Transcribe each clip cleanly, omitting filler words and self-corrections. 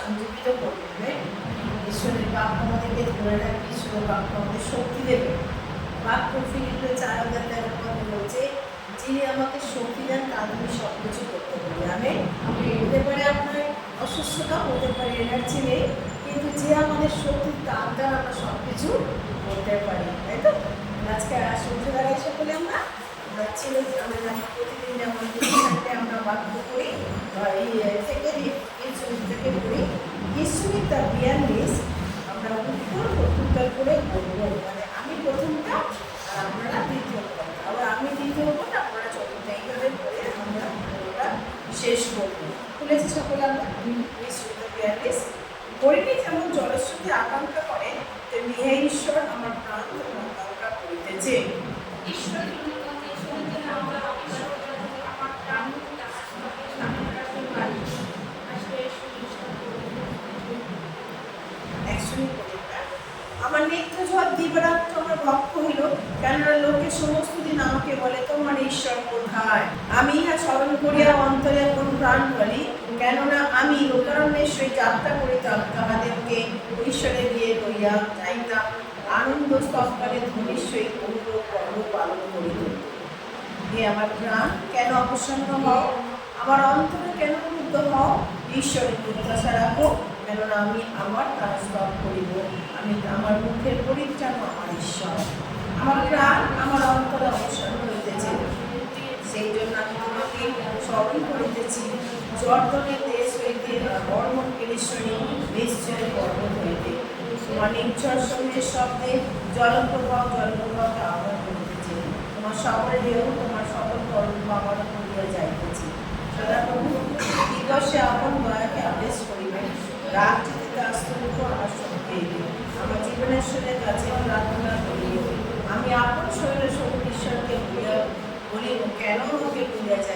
সঞ্জীবিত করবে। ঈশ্বরের বাক্য আমাদেরকে ধরে রাখবে, ঈশ্বরের বাক্য আমাদের শক্তি দেবে। বাক্য ফিলিপে 4:13 বলছে, যিনি আমাকে শক্তি দেন তার আমি সব কিছু করতে পারি। হতে পারে আপনার অসুস্থতা, হতে পারে এনার্জি নেই, কিন্তু যে আমাদের শক্তি তার দ্বারা আমরা সব কিছু করতে পারি, তাই তো? আজকে সূর্য দ্বারাই সকলে আমরা ছিল আমরা প্রতিদিন যেমন আমরা বাক্য করি থেকে করি। ঈশ্বরিকতা 42 আমরা উত্তর করে বলবো, মানে আমি প্রথমটা আর আপনারা দ্বিতীয়টা, আবার আমি দ্বিতীয় কথা আপনারা চতুর্থ, এইভাবে করে আমরা ওটা শেষ করবো। খুলেছি সকলে আমরা ঈশ্বরিকতা 42। হরিণী যেমন জলস্রোতে আকাঙ্ক্ষা করে, তেমনি হে ঈশ্বর আমার প্রাণ আকাঙ্ক্ষা করিতেছে। ঈশ্বর আমার নেত্র ঝড় দিবারাত্র আমার ভক্ত হইল, কেননা লোকে সমস্ত দিন আমাকে বলে তোমার ঈশ্বর কোথায়। আমি ইহা স্মরণ করিয়া অন্তরে কোন প্রাণ বলি, কেননা আমি লোকারণ্যের সহিত যাত্রা করিতাম, তাহাদেরকে ঈশ্বরে গিয়ে লইয়া যাইতাম, আনন্দ স্তবকালে ধ্বনির সহিত পূর্ণ পর্ব পালন করিত। হে আমার প্রাণ, কেন অবসন্ন হও, আমার অন্তরে কেন ক্রুদ্ধ হও, ঈশ্বরের প্রত্যাশা রাখো, কেননা আমি আমার কাজ স্তব করিব, আমি আমার মুখের পরিত্রাণ আমার ঈশ্বর। আমার প্রাণ আমার অন্তরে অবসন্ন হইতেছে, সেই জন্য আমি তোমাকে স্মরণ করিতেছি। জর্দনের দেশ হইতে বর্মণ কেলেশ্বরী নিশ্চয় পর্বত হইতে তোমার নির্ঝর সময়ের শব্দে জলপ্রবাহ আহ্বান করিতেছে। তোমার সকল ঢেউ, তোমার সকল তরঙ্গ আমার করিয়া যাইতেছে। সদাপ্রভু দিবসে আপন দয়াকে আদেশ করিবেন, রাত্রিতে আস্তরিত আমার শক্তি আমার জীবনের শরীরের কাছে প্রার্থনা করিব। আমি আপন শরীরের শক্তি ঈশ্বরকে বলিব, কেন আমাকে ভুলিয়াছ,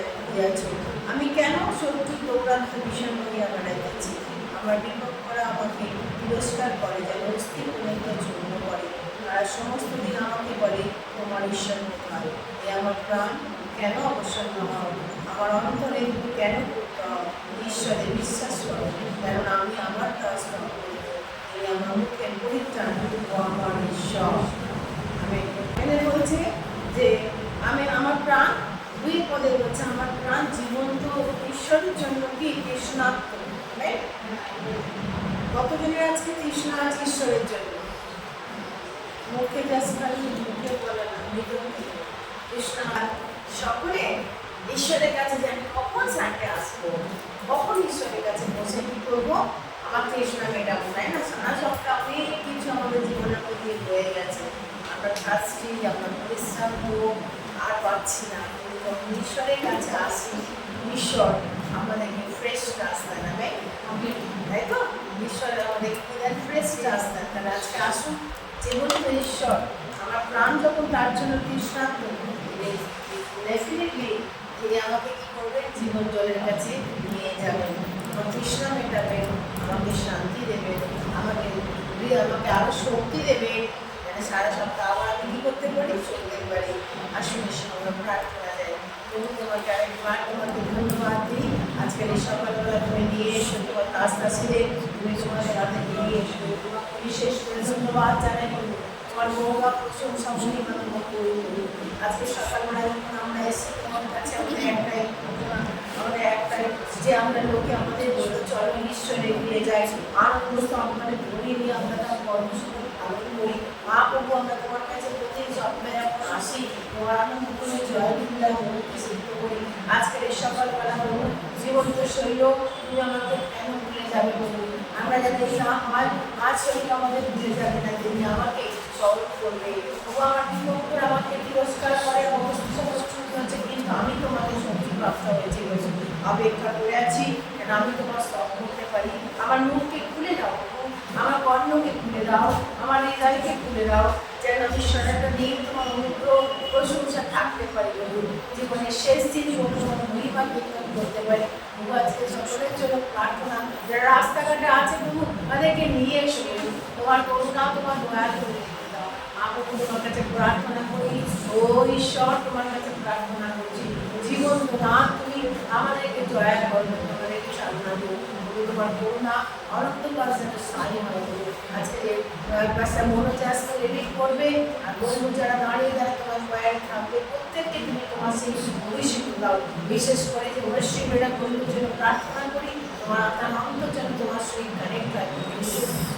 আমি কেন শত্রু দৌরাত্ম বিষয় করিয়া বেড়াইতেছি। আমার বিপদ করা আমাকে তিরস্কার করে, যেন অস্থি পর্যন্ত চূর্ণ করে। তারা সমস্ত দিন আমাকে বলে তোমার ঈশ্বর কোথায়। এ আমার প্রাণ, কেন অবসন্ন হও, আমার অন্তরে কেন ঈশ্বরে বিশ্বাস করো, কেননা আমি আমার কাজ করব, এই আমার মুখের পরিত্রাণ ও আমার ঈশ্বর। আমি এখানে বলছে যে আমি আমার প্রাণ, 2 পদে বলছে আমার প্রাণ জীবন্ত ঈশ্বরের জন্য কি তৃষ্ণার্ত। কতজনের আজকে তৃষ্ণা আছে ঈশ্বরের জন্য? মুখে মুখে বলে না, তৃষ্ণা সকলে ঈশ্বরের কাছে যে আমি কখন সাইটে আসবো, কখন ঈশ্বরের কাছে বসে কি করবো, আমার তৃষ্ণা মেটাবো, তাই না? সারা সপ্তাহ অনেক কিছু আমাদের জীবনের মধ্যে হয়ে গেছে, আমরা খাচ্ছি, আমরা পরিশ্রম করবো, আর পাচ্ছি না, কিন্তু যখন ঈশ্বরের কাছে আসি, ঈশ্বর আমাদেরকে ফ্রেশ রাস্তা নেবে, তাই তো? ঈশ্বর আমাদেরকে ফ্রেশ রাস্তা, তাহলে আজকে আসুন যে বলতে ঈশ্বর আমার প্রাণ যখন তার জন্য তৃষ্ণার্ত, ডেফিনেটলি তিনি আমাকে কি করবেন, জীবন জলের কাছে নিয়ে যাবেন, আমার তৃষ্ণা মেটাবেন, আমাকে শান্তি দেবেন, আমাকে আরো শক্তি দেবেন, মানে সারা সপ্তাহ আবার আমি কি করতে পারি, চলতে পারি। আসুন আমরা প্রার্থনা দেয়, প্রভু তোমাকে আরেকবার তোমাকে ধন্যবাদ দিই। আজকের এই সকালবেলা তুমি নিয়ে এসো তোমার আস্থা ছিলে, তুমি তোমাদের হাতে নিয়ে এসো, তোমাকে বিশেষ করে ধন্যবাদ জানাই, তোমার মৌগা প্রশংসা মহিমা করি। আজকে সকালবেলায় যখন আমরা এসে তোমার কাছে আমাদের একটাই যে আমরা লোকে আমাদের চলো ঈশ্বরে ফিরে যাই, আনন্দ আমাদের ধরে নিয়ে আমরা তার কর্মসূচি পালন করি। মা প্রভু আমরা তোমার কাছে প্রতি সপ্তাহে এখন আসি, তোমার আনন্দ করে জয় দিল্লা সিদ্ধ করি। আজকের এই সকালবেলা প্রভু জীবন্ত শৈল তুমি আমাকে কেন ভুলে যাবে প্রভু, আমরা যাতে না হয় আজ শরীর আমাদের ভুলে যাবে না, তিনি আমাকে স্মরণ করবে। প্রভু আমার বিপদ করে আমাকে তিরস্কার করে অবস্থা হচ্ছে, কিন্তু আমি তোমাকে শক্তি প্রাপ্ত হয়েছি, অপেক্ষা করে আছি যেন আমি তোমার স্তব করতে পারি। আমার মুখকে খুলে দাও, আমার কর্ণকে খুলে দাও, আমার হৃদয়কে খুলে দাও, যেন ঈশ্বরের একটা দিন তোমার অনুগ্রহ প্রশংসা থাকতে পারি প্রভু, জীবনের শেষ দিন তোমার মহিমা কীর্তন করতে পারি। প্রভু আজকে সকলের জন্য প্রার্থনা, যারা রাস্তাঘাটে আছে প্রভু তাদেরকে নিয়ে এসো প্রভু, তোমার করুণা তোমার দয়া করে দাও। আমি তোমার কাছে প্রার্থনা করি, ও ঈশ্বর তোমার কাছে প্রার্থনা করছি, জীবন না তুমি আমাদেরকে দয়া করো, আমাদেরকে সাধনা দিও, তোমার করুণা অনন্ত কাজ যেন স্থায়ী হয়। আজকে পাশে মনোজাস রেডি করবে, আর বন্ধু যারা দাঁড়িয়ে যারা তোমার পায়ে থাকবে প্রত্যেককে তুমি তোমার সেই অভিষেক দাও। বিশেষ করে যে অবশ্যই বন্ধুর জন্য প্রার্থনা করি, তোমার আত্মার অন্তর যেন তোমার সহিত কানেক্ট হয়,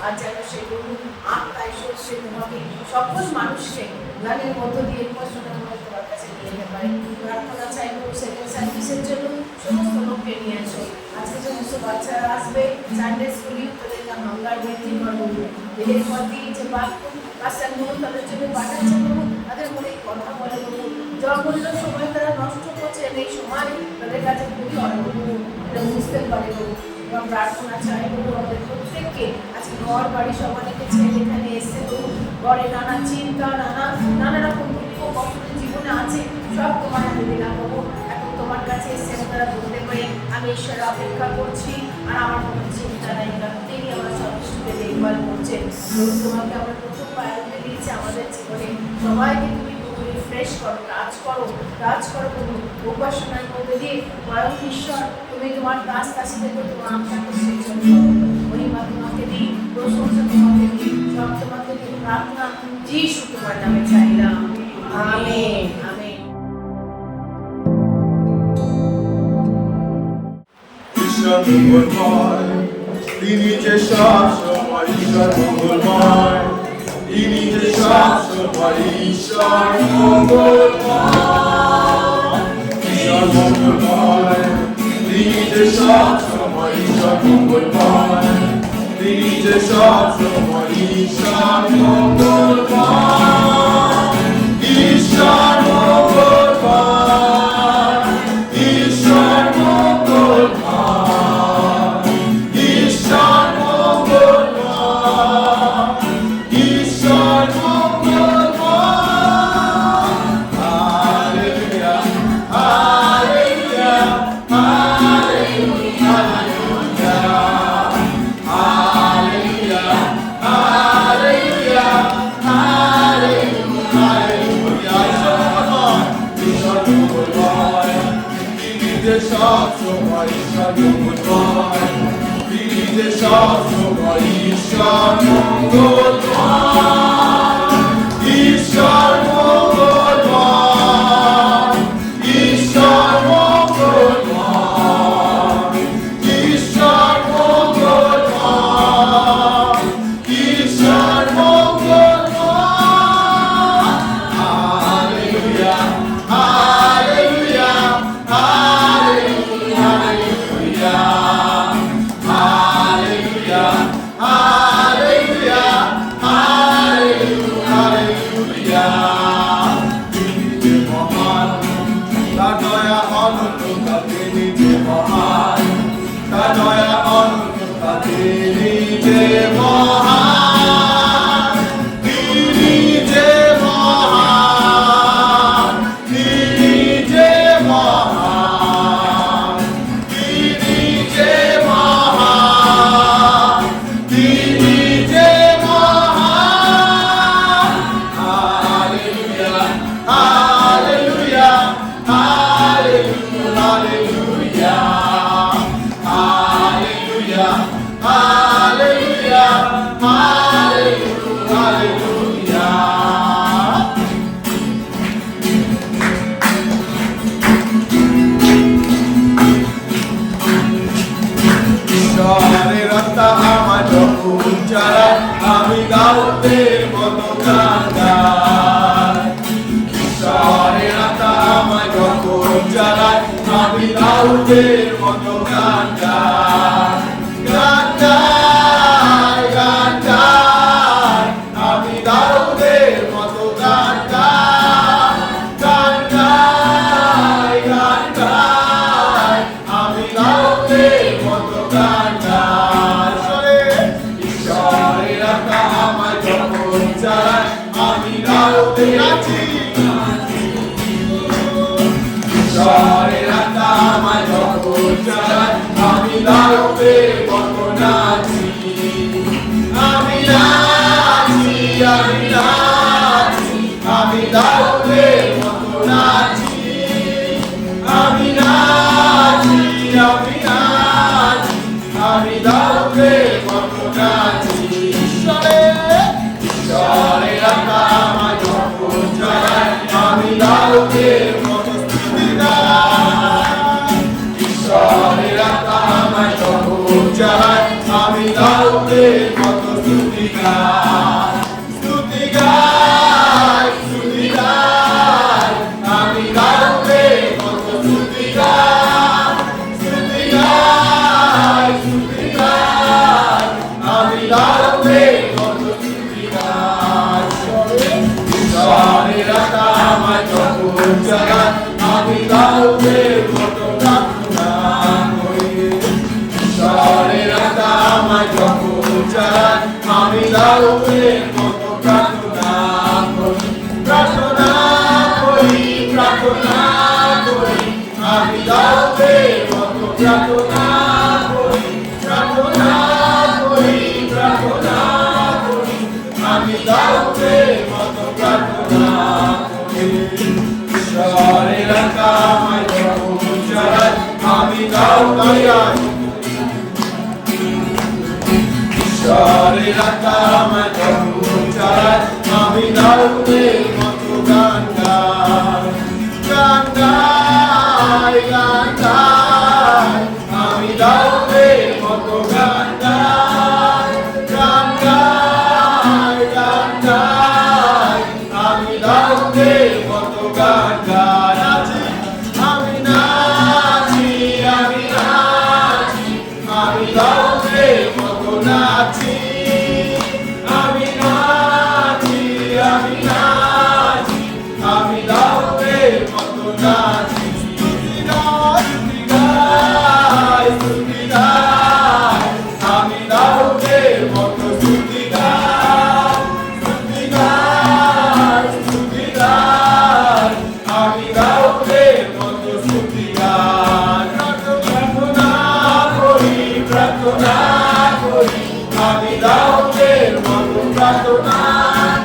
আর যেন সেই বন্ধু আত্মায় সে তোমাকে সকল মানুষকে গানের মধ্য দিয়ে উপাসনার মধ্যে তোমার কাছে নিয়ে যেতে পারে। প্রার্থনা চাইবো সেকেন্ড সার্ভিসের জন্য সমস্ত লোককে নিয়ে আসো। আজকে সমস্ত বাচ্চারা আসবে সানডে স্কুলে, তাদেরকে হাঙ্গার বৃদ্ধি করবো। এরপর দিয়ে যে বাচ্চাগুলো তাদের জন্য পাঠাচ্ছে প্রভু, তাদের মনে কথা বলে প্রভু, জমূল্য সময় তারা নষ্ট করছে, এই সময় তাদের কাছে খুবই অল্প এটা বুঝতে পারে প্রভু। এবং প্রার্থনা চাই প্রভু আমাদের প্রত্যেককে, আজকে ঘর বাড়ি সব অনেকে ছেলে এখানে এসছে প্রভু, ঘরে নানা চিন্তা নানা রকম দুঃখ কষ্ট জীবনে আছে, সব তোমার হাতে দিলাম প্রভু। এখন তোমার কাছে এসে তারা বলতে পারে আমি ঈশ্বরের অপেক্ষা করছি, আর আমার কোনো চিন্তা নাই, তিনি আমার সব কিছুকে দেখভাল করছেন। তোমাকে আমরা প্রথম প্রায়োরিটি দিয়েছি আমাদের জীবনে, সবাইকে তুমি রিফ্রেশ করো, কাজ করো প্রভু। উপাসনার মধ্যে দিয়ে স্বয়ং ঈশ্বর তুমি তোমার দাস দাসীদেরকে তোমার আপনাকে সৃজন করো। মহিমা তোমাকে দিই, প্রশংসা তোমাকে দিই, সব তোমাকে দিই। প্রার্থনা যিশু তোমার নামে চাইলাম, আমেন আমেন। ঈশ্বর মঙ্গলময়, তিনি যে সব সময় ঈশ্বর মঙ্গলময়, তিনি যে সব সময় ঈশ্বর মঙ্গলময়, ঈশ্বর মঙ্গলময়, তিনি যে সব সময় ঈশ্বর মঙ্গলময়, তিনি যে সব সময় ঈশ্বর মঙ্গলময়, ঈশ্বর মঙ্গলময়, ঈশ্বর মঙ্গলময়, ঈশ্বর মঙ্গলময়, ঈশ্বর মঙ্গলময়। Hallelujah, hallelujah, hallelujah, hallelujah, hallelujah, hallelujah, ঈশ্বর মঙ্গলময়, তিনি যে সব সময় ঈশ্বর মঙ্গলময়, তিনি যে সব সময় ঈশ্বর মঙ্গলময়, ঈশ্বর মঙ্গলময়, ঈশ্বর মঙ্গলময়, ঈশ্বর মঙ্গলময়, ঈশ্বর মঙ্গলময়। Hallelujah, hallelujah, hallelujah, hallelujah, hallelujah, hallelujah. তিনি যে মহান, তার দয়া অনন্ত, তিনি যে মহান, তার দয়া অনন্ত, তিনি যে মহান, তিনি যে মহান, তিনি যে মহান, তিনি যে মহান, তিনি যে মহান। Hallelujah, hallelujah, hallelujah, hallelujah, hallelujah, hallelujah, hallelujah. ঈশ্বরের রাস্তা আমার যখন চালায়, আমি দাউদের মতো গান গাই। ঈশ্বরের রাস্তা আমার যখন চালায়, আমি দাউদের মতো গান গাই। গান গাই, গান গাই, আমি দাউদের মতো গান গাই। গান গাই, গান গাই, আমি দাউদের মতো গান গাই। ঈশ্বরের আত্মা আমার যখন চালায়, আমি দাউদে আছি। ঈশ্বরের আত্মা আমার যখন চালায়, আমি দাউদের মতো নাচি। আমি নাচি, আমি নাচি, আমি দাউদের মতো নাচি। আমি নাচি, আমি নাচি, আমি আমি দাউদের মতো নাচি। ঈশ্বরের আত্মা আমায় যখন চালায়, আমি দাউদের মতো স্তুতি গাই। ঈশ্বরের আত্মা আমায় যখন চালায়, আমি দাউদের মতো স্তুতি গাই। স্তুতি গাই, স্তুতি গাই, আমি দাউদের মতো স্তুতি গাই। স্তুতি গাই, স্তুতি গাই, আমি দাউদের মতো স্তুতি গাই। ঈশ্বরের আত্মা আমায় যখন চালায়, আমি দাউদের মতো প্রার্থনা করি। ঈশ্বরের আত্মা আমায় যখন চালায়, আমি দাউদের মতো প্রার্থনা করি। প্রার্থনা করি, প্রার্থনা করি, আমি দাউদের মতো প্রার্থনা করি। প্রার্থনা করি, প্রার্থনা করি, আমি দাউদের মতো প্রার্থনা করি। ঈশ্বরের আত্মা আমায় যখন চালায়, আমি দাউদের ঈশ্বরের আত্মা আমায় যখন চালায়, আমি দাউদের মতো গান গাই। গান গাই, গান গাই, আমি দাউদের মতো গান গাই। গান গাই, গান গাই, আমি দাউদের মতো গান গাই। নাচি, আমি নাচি, আমি নাচি, আমি দাউদের মতো নাচি। আমি নাচি, আমি নাচি, আমি দাউদের মতো নাচি। স্তুতি গাই, স্তুতি গাই, আমি দাউদের মতো স্তুতি গাই। স্তুতি গাই, স্তুতি গাই, আমি দাউদের মতো স্তুতি গাই। প্রার্থনা করি, প্রার্থনা করি, আমি দাউদের মতো প্রার্থনা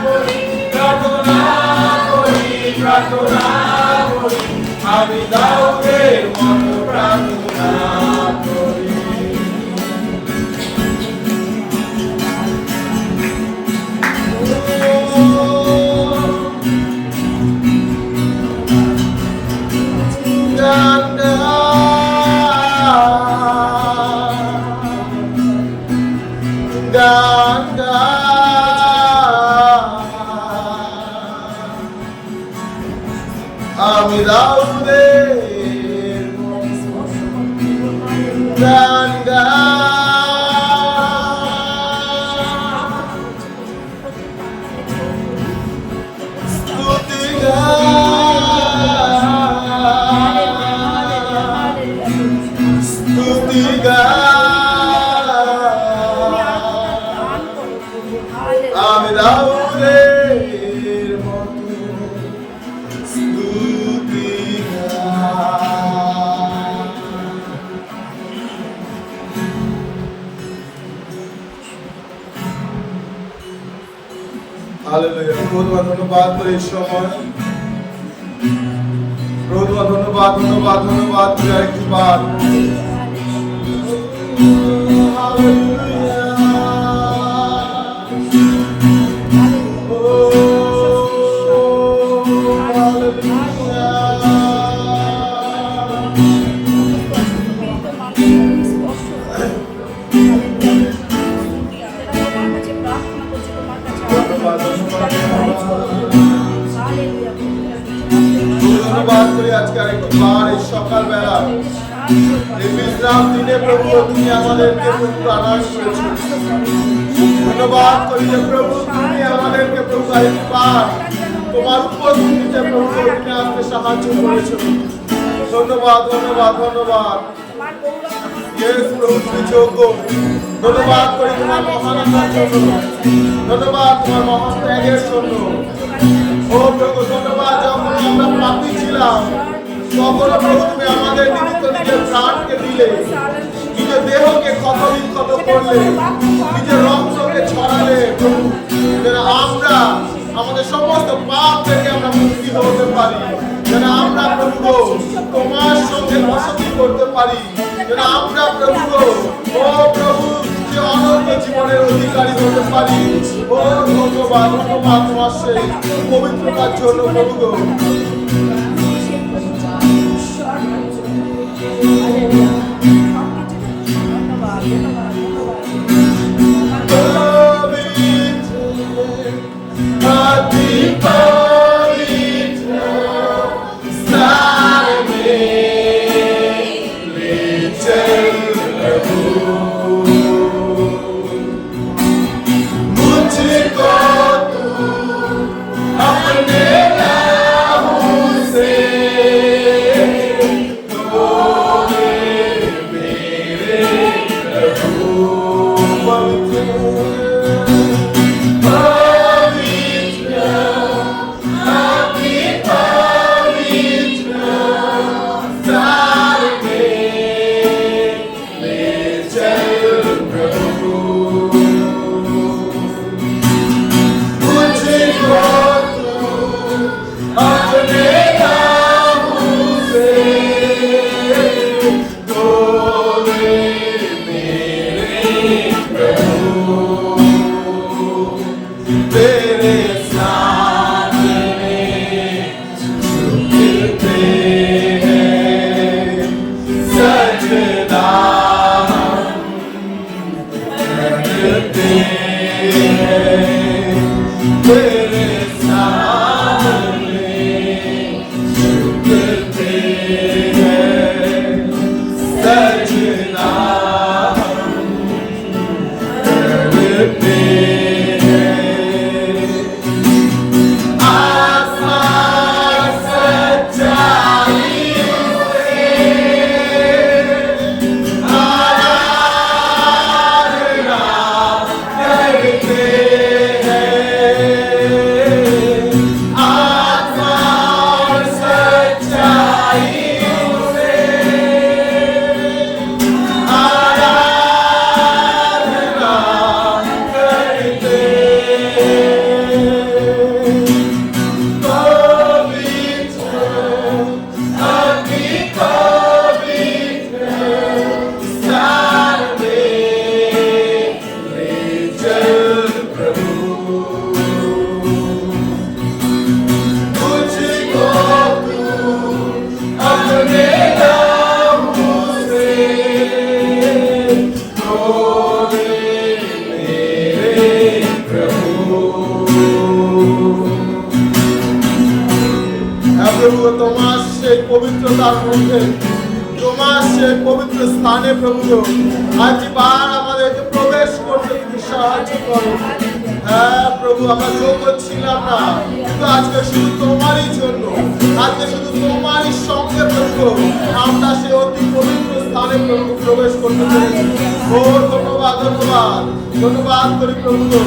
করি। প্রার্থনা করি, প্রার্থনা করি, আমি দাউদের মতো প্রার্থনা করি। গান গান আমি দাউদের গান স্তুতি স্তুতি আমি দাউদের মতো স্তুতি হালেলুয়া। প্রভু ধন্যবাদ করে এই সময়, প্রভু ধন্যবাদ, ধন্যবাদ, ধন্যবাদ করে আরেকবার। ধন্যবাদ করি আজকে আরেকবার এই সকালবেলা এই বিশ্রাম দিনে প্রভু তুমি আমাদেরকে প্রভু আনাজ করেছো। ধন্যবাদ করি যে প্রভু তুমি আমাদেরকে প্রভু আরেকবার তোমার উপস্থিতিতে প্রভু তুমি আসতে সাহায্য করেছো। ধন্যবাদ, ধন্যবাদ, ধন্যবাদ। ইয়েস প্রভু তুমি যোগ্য। ধন্যবাদ করি তোমার মহানতার জন্য, ধন্যবাদ তোমার মহান ত্যাগের জন্য। ও প্রভু ধন্যবাদ, যখন আমরা পাপী ছিলাম তখন প্রভু তুমি আমাদের নিমিত্ত নিজের প্রাণকে দিলে, নিজের দেহকে ক্ষত করলে, নিজের রক্তকে ছড়ালে প্রভু, যেন আমরা আমাদের সমস্ত পাপ থেকে আমরা মুক্তি হতে পারি, যেন আমরা প্রভু গো তোমার সঙ্গে বসতি করতে পারি, যেন আমরা প্রভু গো ও প্রভু যে অনন্ত জীবনের অধিকারী হতে পারি। ও ধন্যবাদ ধন্যবাদ তোমার সেই পবিত্রতার জন্য প্রভু গো। তোমার সেই পবিত্রতার মধ্যে, তোমার সেই পবিত্র স্থানে প্রভু আজবার আমাদেরকে প্রবেশ করতে তুমি সাহায্য করো। হ্যাঁ প্রভু, আমরা যোগ্য ছিলাম না, কিন্তু আজকে শুধু তোমারই জন্য, আজকে শুধু তোমারই সঙ্গে প্রভু আমরা সেই অতি পবিত্র স্থানে প্রভু প্রবেশ করতে পেরেছি। ও ধন্যবাদ ধন্যবাদ ধন্যবাদ করি প্রভু।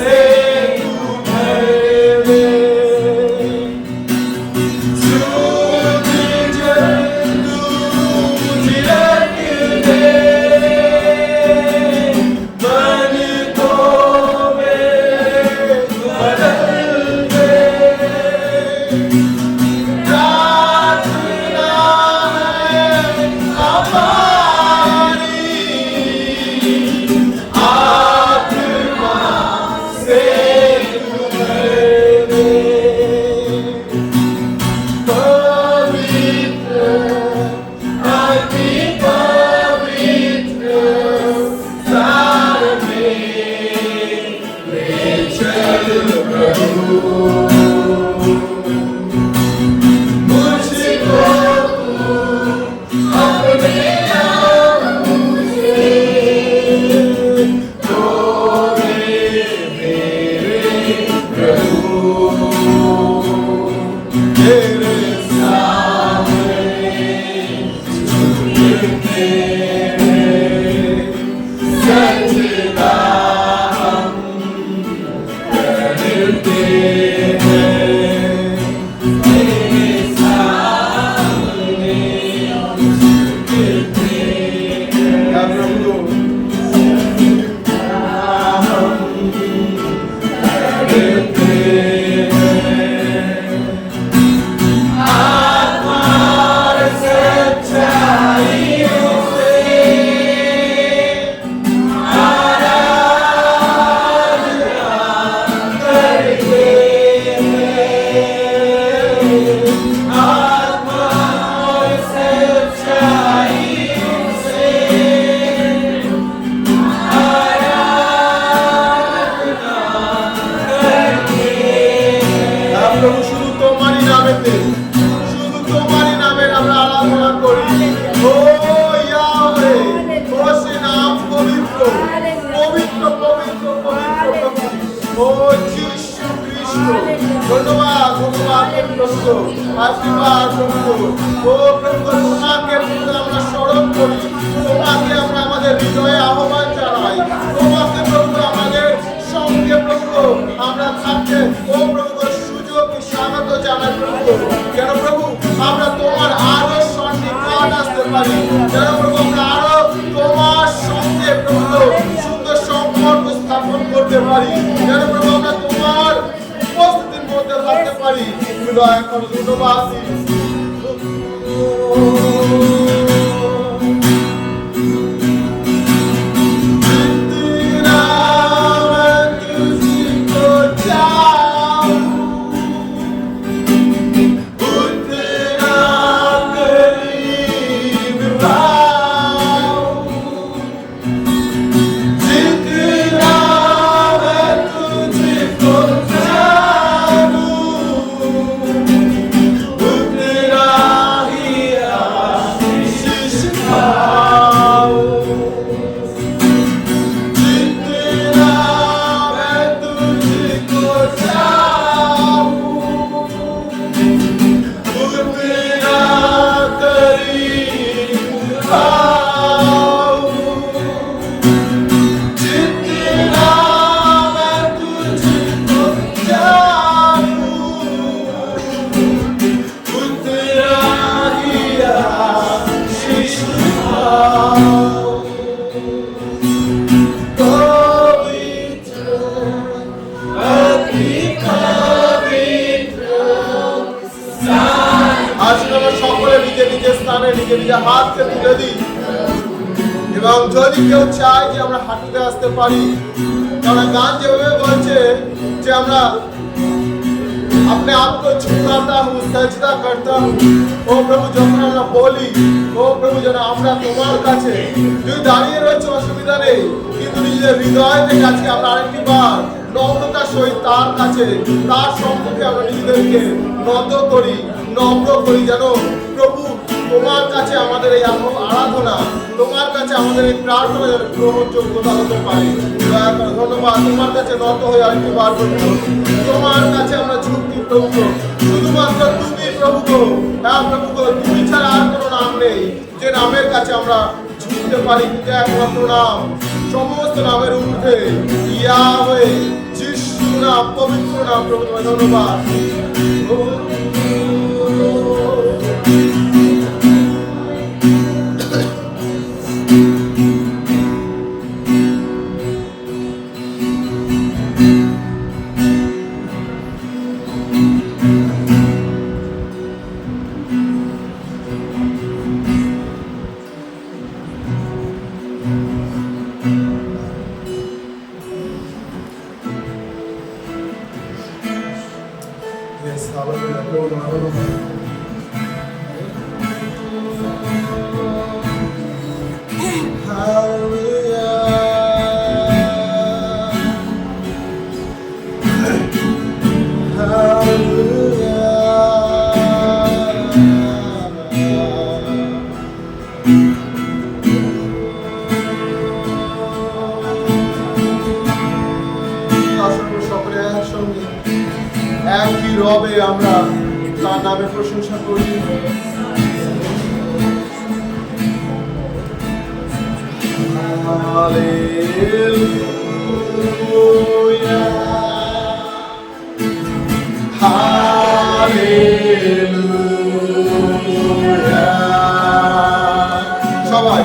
Say প্রভু আশীর্বাদ প্রভু। ও প্রভু তোমাকে প্রভু আমরা স্মরণ করি, তোমাকে আমরা আমাদের হৃদয়ে আহ্বান জানাই, তোমাকে প্রভু আমাদের সঙ্গে প্রভু আমরা থাকতে ও প্রভু সুযোগ স্বাগত জানাই প্রভু। যেন প্রভু আমরা তোমার আরো সন্নিকট আসতে পারি, যেন প্রভু আমরা আরো তোমার সঙ্গে প্রভু সুন্দর সম্পর্ক স্থাপন করতে পারি, যেন প্রভু আমরা তোমার উপস্থিতির মধ্যে থাকতে পারি। দয়া করে ধন্যবাদ দিই। হাতকে তুলে দিই এবং যদি কেউ চায় যে আমরা হাঁটুতে আসতে পারি, কারণ গান যেভাবে বলছে যে আমরা अपने आप को झुकाता हूँ, सजदा करता हूँ। ओ प्रभु যখন আমরা বলি ও প্রভু যেন আমরা তোমার কাছে যদি দাঁড়িয়ে রয়েছে অসুবিধা নেই, কিন্তু নিজের হৃদয় থেকে আজকে আমরা আরেকটি বার নম্রতার সহিত তার কাছে তার সম্মুখে আমরা নিজেদেরকে নত করি, নম্র করি, যেন প্রভু তোমার কাছে আমাদের এই আরাধনা, তোমার কাছে আমাদের এই প্রার্থনা যেন গ্রহণযোগ্যতা হতে পারে। দয়া করে ধন্যবাদ। তোমার কাছে নত হয়ে আরেকটি বার প্রভু তোমার কাছে আমরা ঝুঁকি প্রভু, শুধুমাত্র তুমি প্রভু গো, হ্যাঁ প্রভু গো, তুমি ছাড়া আর কোনো নাম নেই যে নামের কাছে আমরা ঝুঁকতে পারি, কিন্তু একমাত্র নাম, সমস্ত নামের ঊর্ধ্বে ইয়াহওয়ে, যিশু নাম, পবিত্র নাম প্রভু। তোমায় ধন্যবাদ। একই রবে আমরা তার নামে প্রশংসা করি। হালেলুয়া, হালেলুয়া, সবাই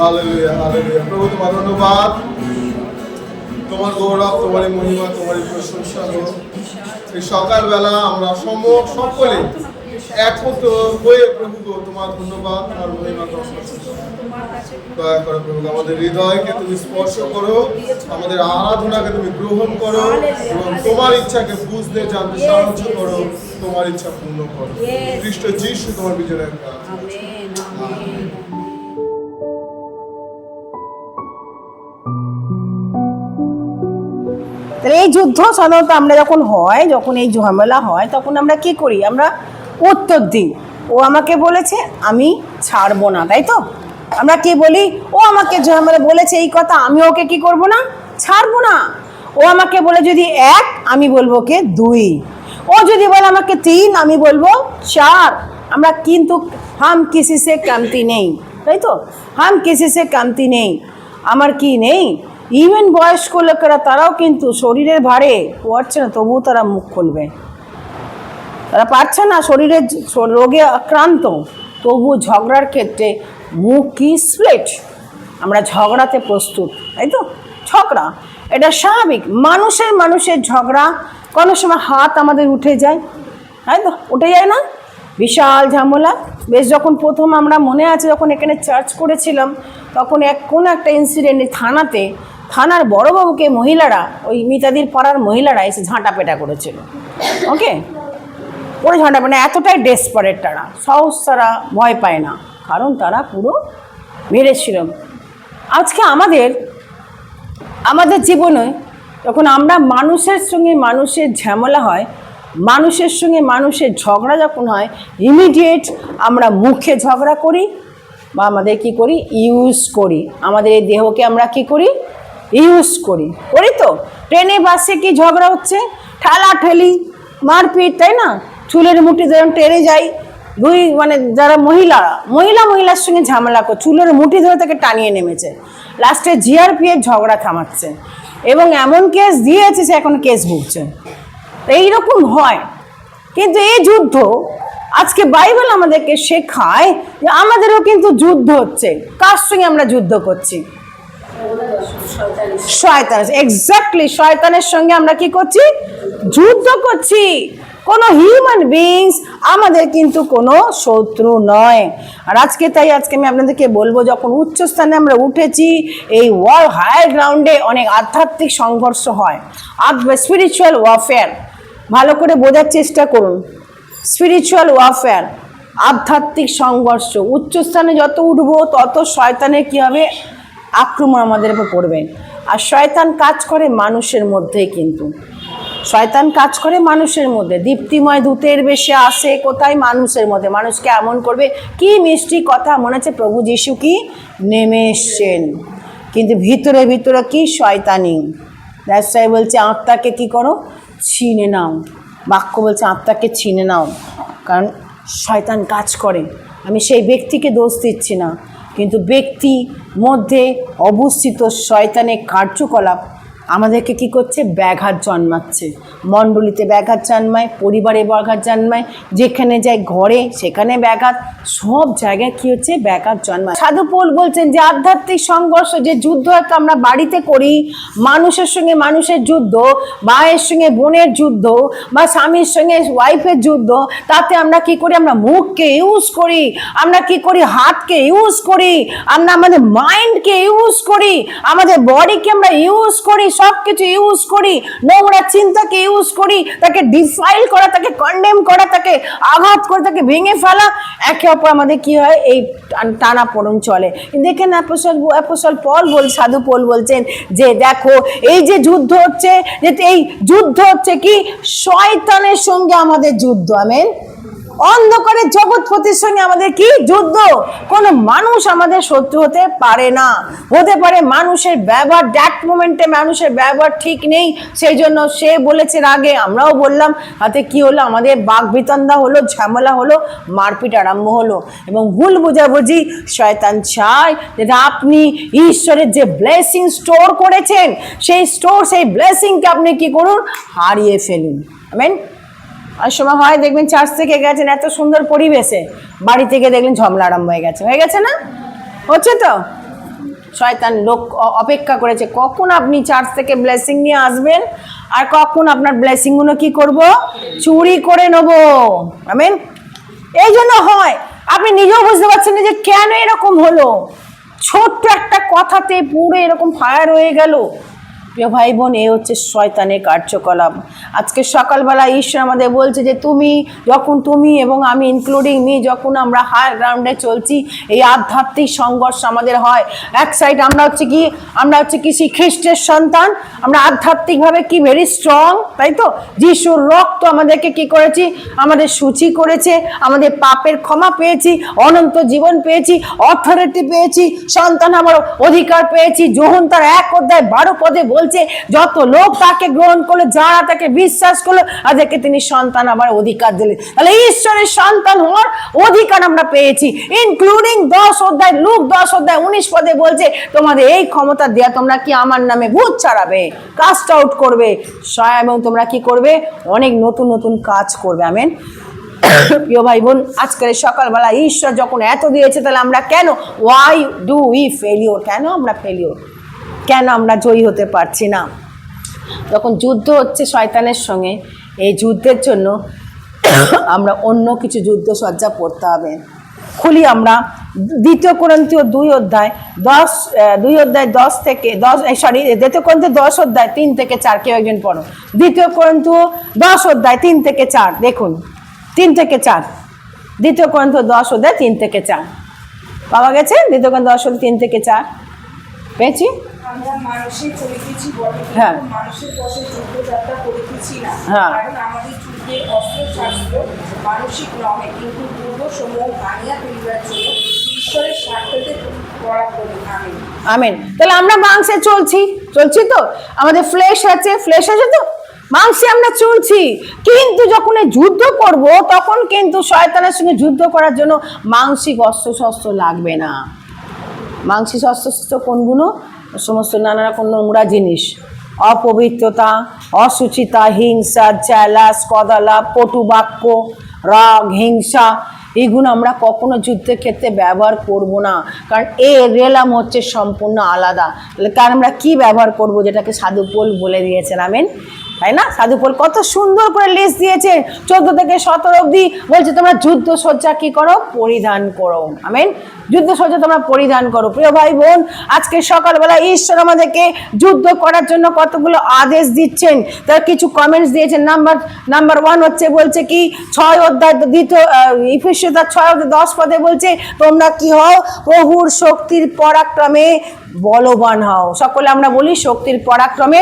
হালেলুয়া হালেলুয়া। প্রভু তোমার ধন্যবাদ, তোমার গৌরব, তোমার মহিমা, তোমার প্রশংসা হোক। এই সকালবেলা আমরা সকলে একত্র হয়ে প্রভু তোমার ধন্যবাদ আর মহিমা দয়া করো প্রভু, আমাদের হৃদয়কে তুমি স্পর্শ করো, আমাদের আরাধনাকে তুমি গ্রহণ করো এবং তোমার ইচ্ছাকে বুঝতে জানতে সাহায্য করো, তোমার ইচ্ছা পূর্ণ করো। খ্রিস্ট যিশু তোমার বিজয়ের কাজ। এই যুদ্ধ সাধারণত আমরা যখন এই ঝামেলা হয় তখন আমরা কি করি? আমরা উত্তর দিই, ও আমাকে বলেছে আমি ছাড়বো না, তাই তো? আমরা কি বলি? ও আমাকে ঝামেলা বলেছে এই কথা, আমি ওকে কি করব না? ছাড়বো না। ও আমাকে বলে যদি 1, আমি বলবো কে 2। ও যদি বলে আমাকে 3, আমি বলবো 4। আমরা কিন্তু হাম কিসি সে কামতি নেই, তাই তো? হাম কিসি সে কামতি নেই। আমার কি নেই? ইভেন বয়স্ক লোকেরা তারাও কিন্তু শরীরের ভারে পারছে না, তবুও তারা মুখ খুলবে। তারা পারছে না, শরীরের রোগে আক্রান্ত, তবুও ঝগড়ার ক্ষেত্রে মুখ কি স্প্লিট। আমরা ঝগড়াতে প্রস্তুত, তাই তো? ঝগড়া এটা স্বাভাবিক। মানুষের ঝগড়া কোনো সময় হাত আমাদের উঠে যায়, তাই তো? উঠে যায় না? বিশাল ঝামেলা। বেশ যখন প্রথম আমরা মনে আছে যখন এখানে চার্চ করেছিলাম, তখন কোনো একটা ইনসিডেন্টে থানার বড়বাবুকে মহিলারা, ওই মিতাদির পাড়ার মহিলারা এসে ঝাঁটাপেটা করেছিল। ওকে, ওই ঝাঁটাপেটা এতটাই ডেসপারেট, তারা সাহস, তারা ভয় পায় না, কারণ তারা পুরো মেরেছিল। আজকে আমাদের জীবনে যখন আমরা মানুষের সঙ্গে মানুষের ঝামেলা হয়, মানুষের সঙ্গে মানুষের ঝগড়া যখন হয়, ইমিডিয়েট আমরা মুখে ঝগড়া করি বা আমাদের কি করি? ইউজ করি। আমাদের এই দেহকে আমরা কি করি? ইউজ করি তো। ট্রেনে বাসে কি ঝগড়া হচ্ছে? ঠেলাঠেলি, মারপিট, তাই না? চুলের মুঠি ধরে ট্রেনে যাই, যারা মহিলার সঙ্গে ঝামেলা করে চুলের মুঠি ধরে তাকে টানিয়ে নেমেছে, লাস্টে জিআরপিএফ ঝগড়া থামাচ্ছে এবং এমন কেস দিয়েছে সে এখন কেস ভুগছে। এইরকম হয়। কিন্তু এই যুদ্ধ আজকে বাইবেল আমাদেরকে শেখায় যে আমাদেরও কিন্তু যুদ্ধ হচ্ছে। কার সঙ্গে আমরা যুদ্ধ করছি? শয়তান। এক্স্যাক্টলি, শয়তানের সঙ্গে আমরা কি করছি? যুদ্ধ করছি। কোনো হিউম্যান বিইংস আমাদের কিন্তু কোনো শত্রু নয়। আর আজকে আমি আপনাদেরকে বলবো, যখন উচ্চ স্থানে আমরা উঠেছি, এই হায়ার গ্রাউন্ডে অনেক আধ্যাত্মিক সংঘর্ষ হয়, স্পিরিচুয়াল ওয়ারফেয়ার। ভালো করে বোঝার চেষ্টা করুন। স্পিরিচুয়াল ওয়ারফেয়ার, আধ্যাত্মিক সংঘর্ষ। উচ্চস্থানে যত উঠবো তত শয়তানের কী হবে? আক্রমণ আমাদের উপর পড়বে। আর শয়তান কাজ করে মানুষের মধ্যেই, কিন্তু শয়তান কাজ করে মানুষের মধ্যে। দীপ্তিময় দূতের বেশে আসে কোথায়? মানুষের মধ্যে। মানুষকে এমন করবে, কি মিষ্টি কথা মনে হচ্ছে প্রভু যিশু কি নেমে এসছেন, কিন্তু ভিতরে কি? শয়তানি। দ্যাটস বলছে আত্মাকে কি করো? ছিনে নাও। বাক্য বলছে আত্মাকে ছিনে নাও, কারণ শয়তান কাজ করে। আমি সেই ব্যক্তিকে দোষ দিচ্ছি না, কিন্তু ব্যক্তি মধ্যে অবস্থিত শয়তানের কার্যকলাপ আমাদেরকে কি করছে? ব্যাঘাত জন্মাচ্ছে। মণ্ডলীতে ব্যাঘাত জন্মায়, পরিবারে ব্যাঘাত জন্মায়, যেখানে যায় ঘরে সেখানে ব্যাঘাত, সব জায়গায় কি হচ্ছে? ব্যাঘাত জন্মায়। সাধু পৌল বলছেন যে আধ্যাত্মিক সংঘর্ষ, যে যুদ্ধ একটা আমরা বাড়িতে করি, মানুষের সঙ্গে মানুষের যুদ্ধ, ভাইয়ের সঙ্গে বোনের যুদ্ধ, বা স্বামীর সঙ্গে ওয়াইফের যুদ্ধ, তাতে আমরা কি করি? আমরা মুখকে ইউজ করি, আমরা কি করি? হাতকে ইউজ করি, আমরা আমাদের মাইন্ডকে ইউজ করি, আমাদের বডিকে আমরা ইউজ করি, সব কিছু ইউজ করি, নোংরা চিন্তাকে ইউজ করি, তাকে ডিফাইল করা, তাকে কন্ডেম করা, তাকে আঘাত করে, তাকে ভেঙে ফেলা। একে অপর আমাদের কি হয়? এই টানা পড়ন চলে। দেখেন অ্যাপোস্টল পল সাধু পল বলছেন যে দেখো এই যে যুদ্ধ হচ্ছে, যে এই যুদ্ধ হচ্ছে কি? শয়তানের সঙ্গে আমাদের যুদ্ধ। আমেন। অন্ধকারের জগৎপতির সঙ্গে আমাদের কি যুদ্ধ? কোনো মানুষ আমাদের শত্রু হতে পারে না। হতে পারে মানুষের ব্যবহার, দ্যাট মোমেন্টে মানুষের ব্যবহার ঠিক নেই, সেই জন্য সে বলেছে রাগে, আমরাও বললাম, হাতে কি হলো? আমাদের বাকবিতণ্ডা হলো, ঝামেলা হলো, মারপিট আরম্ভ হলো, এবং ভুল বোঝাবুঝি। শয়তান চায় যে আপনি ঈশ্বরের যে ব্লেসিং স্টোর করেছেন, সেই ব্লেসিংকে আপনি কি করুন? হারিয়ে ফেলুন। আমেন। আর সময় হয় দেখবেন চার্চ থেকে গেছেন এত সুন্দর পরিবেশে, বাড়ি থেকে দেখলেন ঝামেলা আরম্ভ হয়ে গেছে না? হচ্ছে তো। শয়তান লোক অপেক্ষা করেছে কখন আপনি চার্চ থেকে ব্লেসিং নিয়ে আসবেন আর কখন আপনার ব্লেসিংগুলো কি করব, চুরি করে নেব। আমেন। এই জন্য হয়, আপনি নিজেও বুঝতে পারছেন না যে কেন এরকম হলো, ছোট্ট একটা কথাতে পুরো এরকম ফায়ার হয়ে গেল। প্রিয় ভাই বোন, এ হচ্ছে শয়তানের কার্যকলাপ। আজকে সকালবেলা ঈশ্বর আমাদের বলছে যে তুমি এবং আমি ইনক্লুডিং মি, যখন আমরা হায়ার গ্রাউন্ডে চলছি, এই আধ্যাত্মিক সংঘর্ষ আমাদের হয়। এক সাইড আমরা হচ্ছে কি শ্রী খ্রিস্টের সন্তান, আমরা আধ্যাত্মিকভাবে কি ভেরি স্ট্রং, তাই তো? যিশুর রক্ত আমাদেরকে কি করেছি, আমাদের সূচি করেছে, আমাদের পাপের ক্ষমা পেয়েছি, অনন্ত জীবন পেয়েছি, অথরিটি পেয়েছি, সন্তান আমার অধিকার পেয়েছি। যোহন তার 1:12 বলছে যত লোক তাকে গ্রহণ করলো, যারা তাকে বিশ্বাস করলো, তাদেরকে তিনি সন্তান আবার অধিকার দিলেন। তাহলে ঈশ্বরের সন্তান হওয়ার অধিকার আমরা পেয়েছি, ইনক্লুডিং 10 লুক 10:19 বলছে তোমাদের এই ক্ষমতা দেয়া, তোমরা কি আমার নামে ভূত ছাড়াবে, কাস্ট আউট করবে, এবং তোমরা কি করবে, অনেক নতুন নতুন কাজ করবে। আমেন। প্রিয় ভাই বোন, আজকের সকালবেলা ঈশ্বর যখন এত দিয়েছে, তাহলে আমরা কেন, ওয়াই ডু উই ফেলিওর, কেন আমরা ফেলিওর, কেন আমরা জয়ী হতে পারছি না? যখন যুদ্ধ হচ্ছে শয়তানের সঙ্গে, এই যুদ্ধের জন্য আমরা অন্য কিছু যুদ্ধসজ্জা পড়তে হবে। খুলি আমরা 2 কোরিন্থীয় 2:10 থেকে 3 থেকে 4, কেউ একজন পড়ো। 2 কোরিন্থীয় 10:3 থেকে 4, দেখুন 3 থেকে 4, 2 কোরিন্থীয় 10:3 থেকে 4 পাওয়া গেছে? 2 কোরিন্থীয় 10:3 থেকে 4 পেয়েছি। আমরা মানুষের চলিতেছি বটে, হ্যাঁ। কিন্তু মানুষের বশে যুদ্ধযাত্রা করিতেছি না। হ্যাঁ। কারণ আমাদের যুদ্ধের অস্ত্রশস্ত্র মানসিক নহে, কিন্তু দুর্গসমূহ ভাঙিয়া ফেলিবার জন্য ঈশ্বরের স্বার্থতে পরাক্রমী। আমেন। আমেন। তাহলে আমরা মাংসে চলছি তো, আমাদের ফ্লেশ আছে তো, মাংসে আমরা চলছি, কিন্তু যখন এই যুদ্ধ করব, তখন কিন্তু শয়তানের সঙ্গে যুদ্ধ করার জন্য মানসিক অস্ত্রশস্ত্র লাগবে না। মানসিক অস্ত্রশস্ত্র কোনগুলো? সমস্ত নানা রকম নোংরা জিনিস, অপবিত্রতা, অসুচিতা, হিংসা, চ্যালাস, কদালাপ, কটু বাক্য, রাগ, হিংসা, এইগুলো আমরা কখনো যুদ্ধের ক্ষেত্রে ব্যবহার করব না, কারণ এর রেলাম হচ্ছে সম্পূর্ণ আলাদা। তাহলে তার আমরা কি ব্যবহার করব, যেটাকে সাধু পৌল বলে দিয়েছেন। আমেন। তাই না? সাধু পৌল কত সুন্দর করে লিস্ট দিয়েছে, 14 থেকে 17 অবধি বলছে তোমরা যুদ্ধ সজ্জা কি করো, পরিধান করো। আমেন। যুদ্ধ সজ্জা তোমরা পরিধান করো। প্রিয় ভাই বোন, আজকে সকালবেলা ঈশ্বর আমাদেরকে যুদ্ধ করার জন্য কতগুলো আদেশ দিচ্ছেন, তার কিছু কমেন্টস দিয়েছেন। নাম্বার 1 হচ্ছে, বলছে কি 6 ইফেসীয় 6:10 বলছে তোমরা কি হও, প্রভুর শক্তির পরাক্রমে বলবান হও। সকলে আমরা বলি শক্তির পরাক্রমে,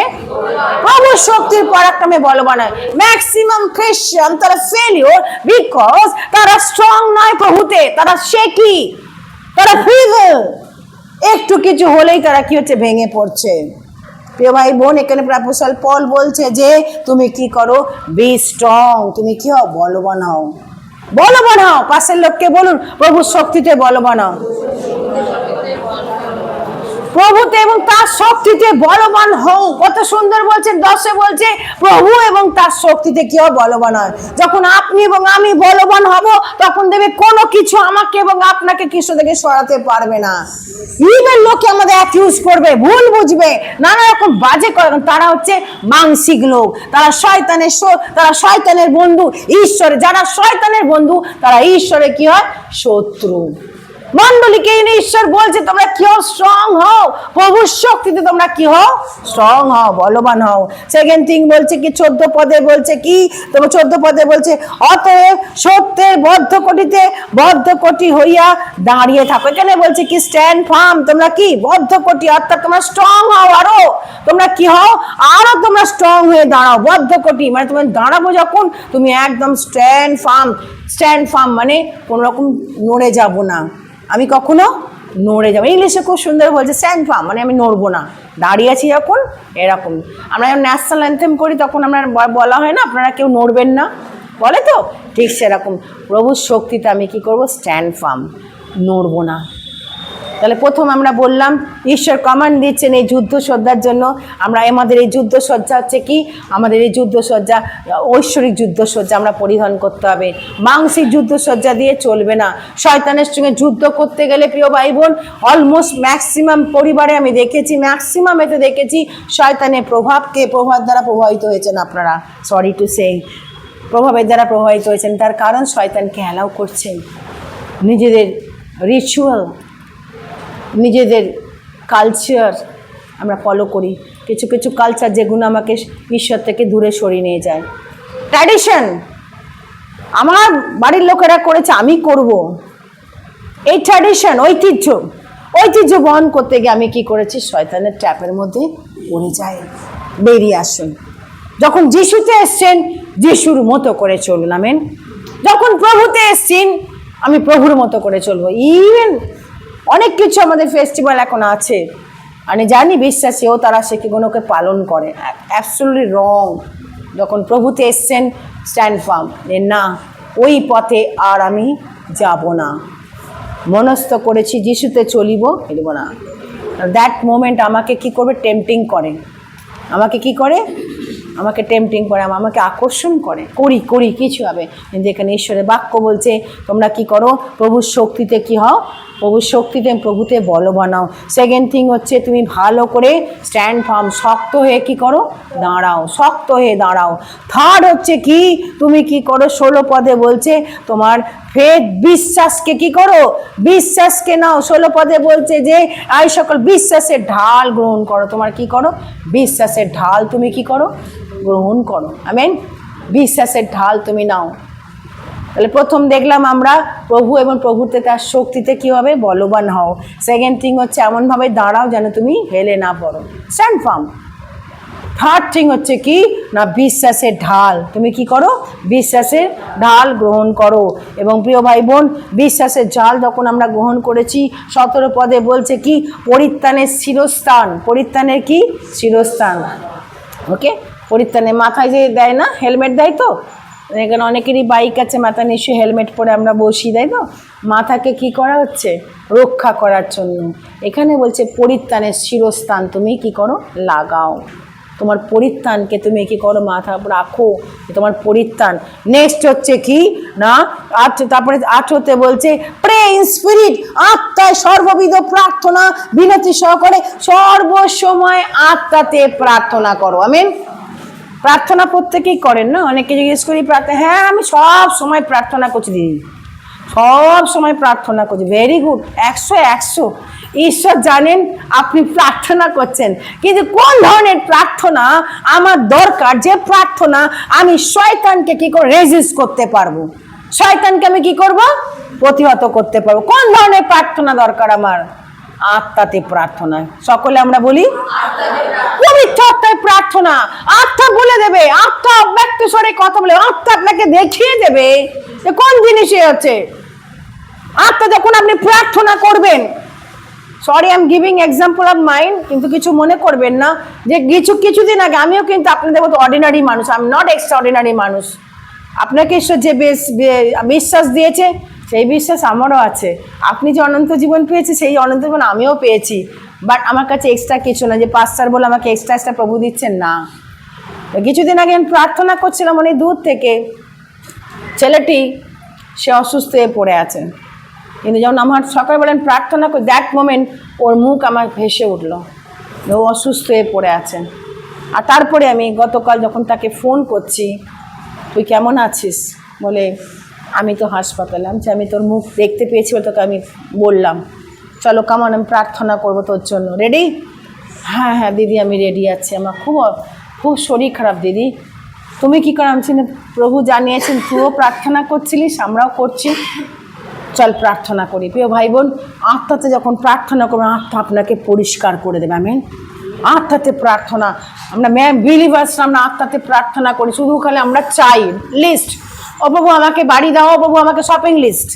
প্রভুর শক্তির পরাক্রমে বলবান হয়। ম্যাক্সিমাম খ্রিস্টান তারা ফেলিওর, বিকজ তারা স্ট্রং নয় প্রভুতে, তারা শেকি, তারা ফিভল, একটু কিছু হলেই তারা কি হচ্ছে, ভেঙে পড়ছে। প্রিয় ভাই বোন, এখানে অ্যাপোস্টল পল বলছে যে তুমি কি করো, বি স্ট্রং, তুমি কি হও, বলবান হও। বলবান হও, পাশের লোককে বলুন প্রভুর শক্তিতে বলবান হও, প্রভুতে এবং তার শক্তিতে বলবান হও। কত সুন্দর বলছে, 10 বলছে প্রভু এবং তার শক্তিতে কি হয়, বলবান হয়। যখন আপনি এবং আমি বলবান হব, তখন দেবে কোনো কিছু আমাকে এবং আপনাকে কিছু থেকে সরাতে পারবে না। ইভেন লোকে আমাদের অ্যাকিউজ করবে, ভুল বুঝবে, নানা রকম বাজে করবে। তারা হচ্ছে মানসিক লোক, তারা শয়তানের বন্ধু। ঈশ্বরে যারা শয়তানের বন্ধু, তারা ঈশ্বরে কি হয়, শত্রু। মন্ডলীকে ঈশ্বর বলছে তোমরা কি হও, স্ট্রং হও, প্রভুর শক্তিতে তোমরা কি হও, স্ট্রং হও, বলবান হও। সেকেন্ড থিং বলছে কি 14 পদে বলছে কি, তোমার 14 পদে বলছে অতএব সত্যের বদ্ধকটি হইয়া দাঁড়িয়ে থাকো। এখানে বলছে কি স্ট্যান্ড ফার্ম, তোমরা কি বদ্ধকটি, অর্থাৎ তোমরা স্ট্রং হও, আরো তোমরা কি হও, আরো তোমরা স্ট্রং হয়ে দাঁড়াও। বদ্ধকটি মানে তুমি দাঁড়াবো যখন, তুমি একদম স্ট্যান্ড ফার্ম মানে কোনো রকম নড়ে যাব না, আমি কখনো নড়ে যাবো। ইংলিশে খুব সুন্দর বলছে স্ট্যান্ড ফার্ম মানে আমি নড়বো না, দাঁড়িয়ে আছি যখন, এরকম। আমরা যখন ন্যাশনাল অ্যান্থেম করি তখন আমরা বলা হয় না আপনারা কেউ নড়বেন না, বলে তো, ঠিক সেরকম প্রভুর শক্তিতে আমি কি করব, স্ট্যান্ড ফার্ম, নড়বো না। তাহলে প্রথম আমরা বললাম ঈশ্বর কমান্ড দিচ্ছেন এই যুদ্ধ সজ্জার জন্য। আমরা আমাদের এই যুদ্ধ সজ্জা হচ্ছে কি, আমাদের এই যুদ্ধ সজ্জা ঐশ্বরিক যুদ্ধ সজ্জা আমরা পরিধান করতে হবে। মাংসিক যুদ্ধ সজ্জা দিয়ে চলবে না। শয়তানের সঙ্গে যুদ্ধ করতে গেলে প্রিয় ভাই বোন, অলমোস্ট ম্যাক্সিমাম পরিবারে আমি দেখেছি, ম্যাক্সিমাম এতে দেখেছি শয়তানের প্রভাব দ্বারা প্রভাবিত হয়েছেন আপনারা, সরি টু সে, প্রভাবের দ্বারা প্রভাবিত হয়েছেন। তার কারণ শয়তানকে অ্যালাউ করছেন নিজেদের রিচুয়াল, নিজেদের কালচার আমরা ফলো করি। কিছু কিছু কালচার যেগুলো আমাকে ঈশ্বর থেকে দূরে সরিয়ে নিয়ে যায়। ট্র্যাডিশন আমার বাড়ির লোকেরা করেছে, আমি করব। এই ট্র্যাডিশন, ঐতিহ্য বহন করতে গিয়ে আমি কি করেছি, শয়তানের ট্র্যাপের মধ্যে পড়ে যাই। বেরিয়ে আসুন। যখন যিশুতে এসছেন, যিশুর মতো করে চলুন। আমেন। যখন প্রভুতে এসছেন, আমি প্রভুর মতো করে চলবো। ইভেন অনেক কিছু আমাদের ফেস্টিভ্যাল এখন আছে, আমি জানি বিশ্বাসীও তারা সেগুলোকে পালন করে, অ্যাবসলিউটলি রং। যখন প্রভুতে এসছেন, স্ট্যান্ড ফার্ম, না ওই পথে আর আমি যাব না, মনস্থ করেছি যিশুতে চলিব, এলব না। দ্যাট মোমেন্ট আমাকে কি করবে, টেম্পটিং করে, আমাকে কি করে, আমাকে টেম্পটিং করে, আমাকে আকর্ষণ করে, করি কিছু হবে। কিন্তু এখানে ঈশ্বরের বাক্য বলছে তোমরা কি করো, প্রভুর শক্তিতে কি হও, প্রভুর শক্তিতে প্রভুতে বলবান হও। সেকেন্ড থিং হচ্ছে তুমি ভালো করে স্ট্যান্ড ফার্ম, শক্ত হয়ে কি করো, দাঁড়াও, শক্ত হয়ে দাঁড়াও। থার্ড হচ্ছে কি, তুমি কি করো, 16 পদে বলছে তোমার ফেথ, বিশ্বাসকে কি করো, বিশ্বাসকে নাও। 16 পদে বলছে যে এই সকল বিশ্বাসের ঢাল গ্রহণ করো। তোমার কি করো, বিশ্বাসের ঢাল তুমি কি করো, গ্রহণ করো। আমেন। বিশ্বাসের ঢাল তুমি নাও। তাহলে প্রথম দেখলাম আমরা প্রভু এবং প্রভুতে তার শক্তিতে কি হবে, বলবান হও। সেকেন্ড থিং হচ্ছে এমনভাবে দাঁড়াও যেন তুমি হেলে না পড়ো, স্ট্যান্ড ফার্ম। থার্ড থিং হচ্ছে কি না, বিশ্বাসের ঢাল, তুমি কি করো, বিশ্বাসের ঢাল গ্রহণ করো। এবং প্রিয় ভাই বোন, বিশ্বাসের ঢাল যখন আমরা গ্রহণ করেছি, 17 পদে বলছে কি, পরিত্রাণের শিরস্থান, পরিত্রাণের কি শিরস্থান, ওকে। পরিত্রাণের মাথায় যে দেয় না, হেলমেট দেয় তো, এখানে অনেকেরই বাইক আছে, মাথা নিশ্চয়ই হেলমেট পরে আমরা বসি, তাই তো, মাথাকে কি করা হচ্ছে, রক্ষা করার জন্য। এখানে বলছে পরিত্রাণের শিরস্থান তুমি কি করো, লাগাও। তোমার পরিত্রাণকে তুমি কি করো, মাথার উপর রাখো, তোমার পরিত্রাণ। নেক্সট হচ্ছে কি না, তারপরে 18তে বলছে প্রে ইন স্পিরিট, আত্মায় সর্ববিধ প্রার্থনা বিনতি সহকারে সর্বসময় আত্মাতে প্রার্থনা করো। আমেন। প্রার্থনা প্রত্যেকেই করেন না, অনেকে জিজ্ঞেস করি প্রার্থনা, হ্যাঁ আমি সব সময় প্রার্থনা করছি দিদি, সব সময় প্রার্থনা করছি, ভেরি গুড, 100 ঈশ্বর জানেন আপনি প্রার্থনা করছেন, কিন্তু কোন ধরনের প্রার্থনা আমার দরকার, যে প্রার্থনা আমি শয়তানকে কি করে রেজিস্ট করতে পারবো, শয়তানকে আমি কি করব, প্রতিহত করতে পারবো। কোন ধরনের প্রার্থনা দরকার আমার, আত্মাতে প্রার্থনা। সকলে আমরা বলি পবিত্র আত্মায় প্রার্থনা। আত্মা বলে দেবে, আত্মা ব্যক্ত স্বরে কথা বলে, আত্মা আপনাকে দেখিয়ে দেবে যে কোন জিনিসে হচ্ছে। আত্মা যখন আপনি প্রার্থনা করবেন, sorry I am giving example of mind, কিন্তু কিছু মনে করবেন না যে কিছুদিন আগে আমিও কিন্তু আপনাদের মতো অর্ডিনারি মানুষ, আই এম নট এক্সট্রাঅর্ডিনারি মানুষ। আপনাকে ঈশ্বর যে বিশ্বাস দিয়েছে, সেই বিশ্বাস আমারও আছে। আপনি যে অনন্ত জীবন পেয়েছে, সেই অনন্ত জীবন আমিও পেয়েছি, বাট আমার কাছে এক্সট্রা কিছু না যে পাস্টার বলে আমাকে এক্সট্রা প্রভু দিচ্ছেন না। কিছুদিন আগে আমি প্রার্থনা করছিলাম অনেক দূর থেকে, ছেলেটি সে অসুস্থ হয়ে পড়ে আছে, কিন্তু যখন আমার সকালবেলা প্রার্থনা করি, দ্যাট মোমেন্ট ওর মুখ আমার ভেসে উঠলো, ও অসুস্থ হয়ে পড়ে আছে। আর তারপরে আমি গতকাল যখন তাকে ফোন করছি, তুই কেমন আছিস বলে, আমি তো হাসপাতালে। আমি তোর মুখ দেখতে পেয়েছি বলে তোকে আমি বললাম, চলো কেমন আমি প্রার্থনা করবো তোর জন্য, রেডি? হ্যাঁ দিদি আমি রেডি আছি, আমার খুব শরীর খারাপ দিদি। তুমি কী করে? আমি প্রভু জানিয়েছেন তুইও প্রার্থনা করছিলিস, আমরাও করছি, চল প্রার্থনা করি। প্রিয় ভাই বোন, আত্মাতে যখন প্রার্থনা করবেন, আত্মা আপনাকে পরিষ্কার করে দেবে। আমেন। আত্মাতে প্রার্থনা, আমরা বিলিভার্সরা আমরা আত্মাতে প্রার্থনা করি, শুধু খালি আমরা চাই লিস্ট, ও প্রভু আমাকে বাড়ি দাও, ও প্রভু আমাকে শপিং লিস্ট।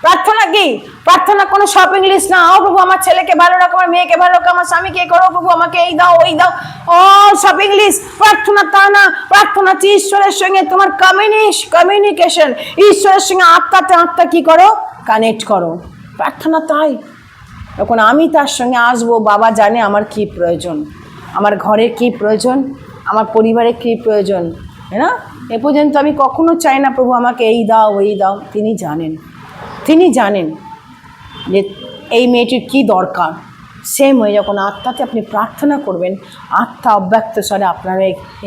প্রার্থনা কি? প্রার্থনা কোনো শপিং লিস্ট না। ও প্রভু আমার ছেলেকে ভালো রাখো, আমার মেয়েকে ভালো রাখো, আমার স্বামীকে করো, প্রভু আমাকে এই দাও ওই দাও, ও শপিং লিস্ট। প্রার্থনা তা না। প্রার্থনা হচ্ছে ঈশ্বরের সঙ্গে তোমার কমিউনিকেশন, ঈশ্বরের সঙ্গে আত্মাতে আত্মা কি করো, কানেক্ট করো। প্রার্থনা তাই। যখন আমি তার সঙ্গে আসবো, বাবা জানে আমার কি প্রয়োজন, আমার ঘরের কি প্রয়োজন, আমার পরিবারের কি প্রয়োজন, তাই না? এ পর্যন্ত আমি কখনো চাই না প্রভু আমাকে এই দাও ওই দাও। তিনি জানেন, তিনি জানেন যে এই মেয়েটির কী দরকার। সেম হয়ে যখন আত্মাতে আপনি প্রার্থনা করবেন, আত্মা অব্যক্ত স্বরে আপনার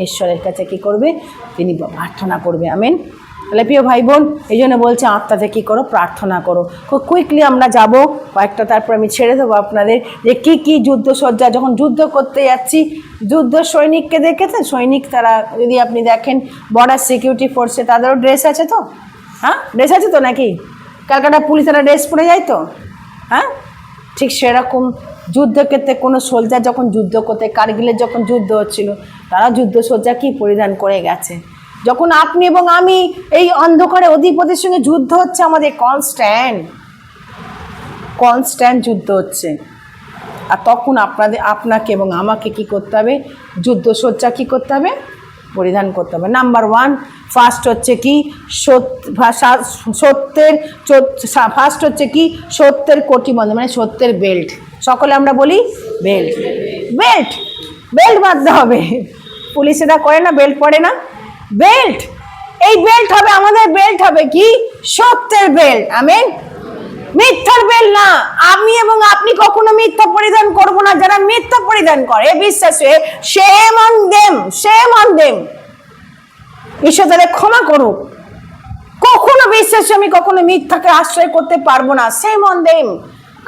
ঈশ্বরের কাছে কী করবে? তিনি প্রার্থনা করবে। আমেন। তাহলে প্রিয় ভাই বোন, এই জন্য বলছে আত্মাতে কী করো? প্রার্থনা করো। খুব কুইকলি আমরা যাব কয়েকটা, তারপর আমি ছেড়ে দেবো আপনাদের যে কী কী যুদ্ধসজ্জা। যখন যুদ্ধ করতে যাচ্ছি, যুদ্ধ সৈনিককে দেখেছেন? সৈনিক তারা যদি আপনি দেখেন বর্ডার সিকিউরিটি ফোর্সে তাদেরও ড্রেস আছে তো, হ্যাঁ ড্রেস আছে তো নাকি? ক্যালকাটা পুলিশেরা ড্রেস পরে যায় তো, হ্যাঁ। ঠিক সেরকম যুদ্ধক্ষেত্রে কোনো সোলজার যখন যুদ্ধ করতে, কারগিলের যখন যুদ্ধ হচ্ছিল, তারা যুদ্ধসজ্জা কী পরিধান করে গেছে। যখন আপনি এবং আমি এই অন্ধকারে অধিপতির সঙ্গে যুদ্ধ হচ্ছে, আমাদের কনস্ট্যান্ট যুদ্ধ হচ্ছে, আর তখন আপনাকে এবং আমাকে কি করতে হবে? যুদ্ধসজ্জা কী করতে হবে? পরিধান করতে হবে। নাম্বার ওয়ান, ফার্স্ট হচ্ছে কি? ফার্স্ট হচ্ছে কি? সত্যের কটিবন্ধ, মানে সত্যের বেল্ট। সকলে আমরা বলি বেল্ট, বেল্ট, বেল্ট বাঁধতে হবে। পুলিশেরা করে না, বেল্ট পরে না? বেল্ট, এই বেল্ট হবে আমাদের, বেল্ট হবে কি? সত্যের বেল্ট। আমেন। মিথ্যার বেল্ট না। আমি এবং আপনি কখনো মিথ্যা পরিধান করব না। যারা মিথ্যা পরিধান করে বিশ্বাসে, shame on them, shame on them। ঈশ্বর তাদের ক্ষমা করুক। কখনো বিশ্বাসে আমি কখনো মিথ্যাকে আশ্রয় করতে পারবো না। shame on them।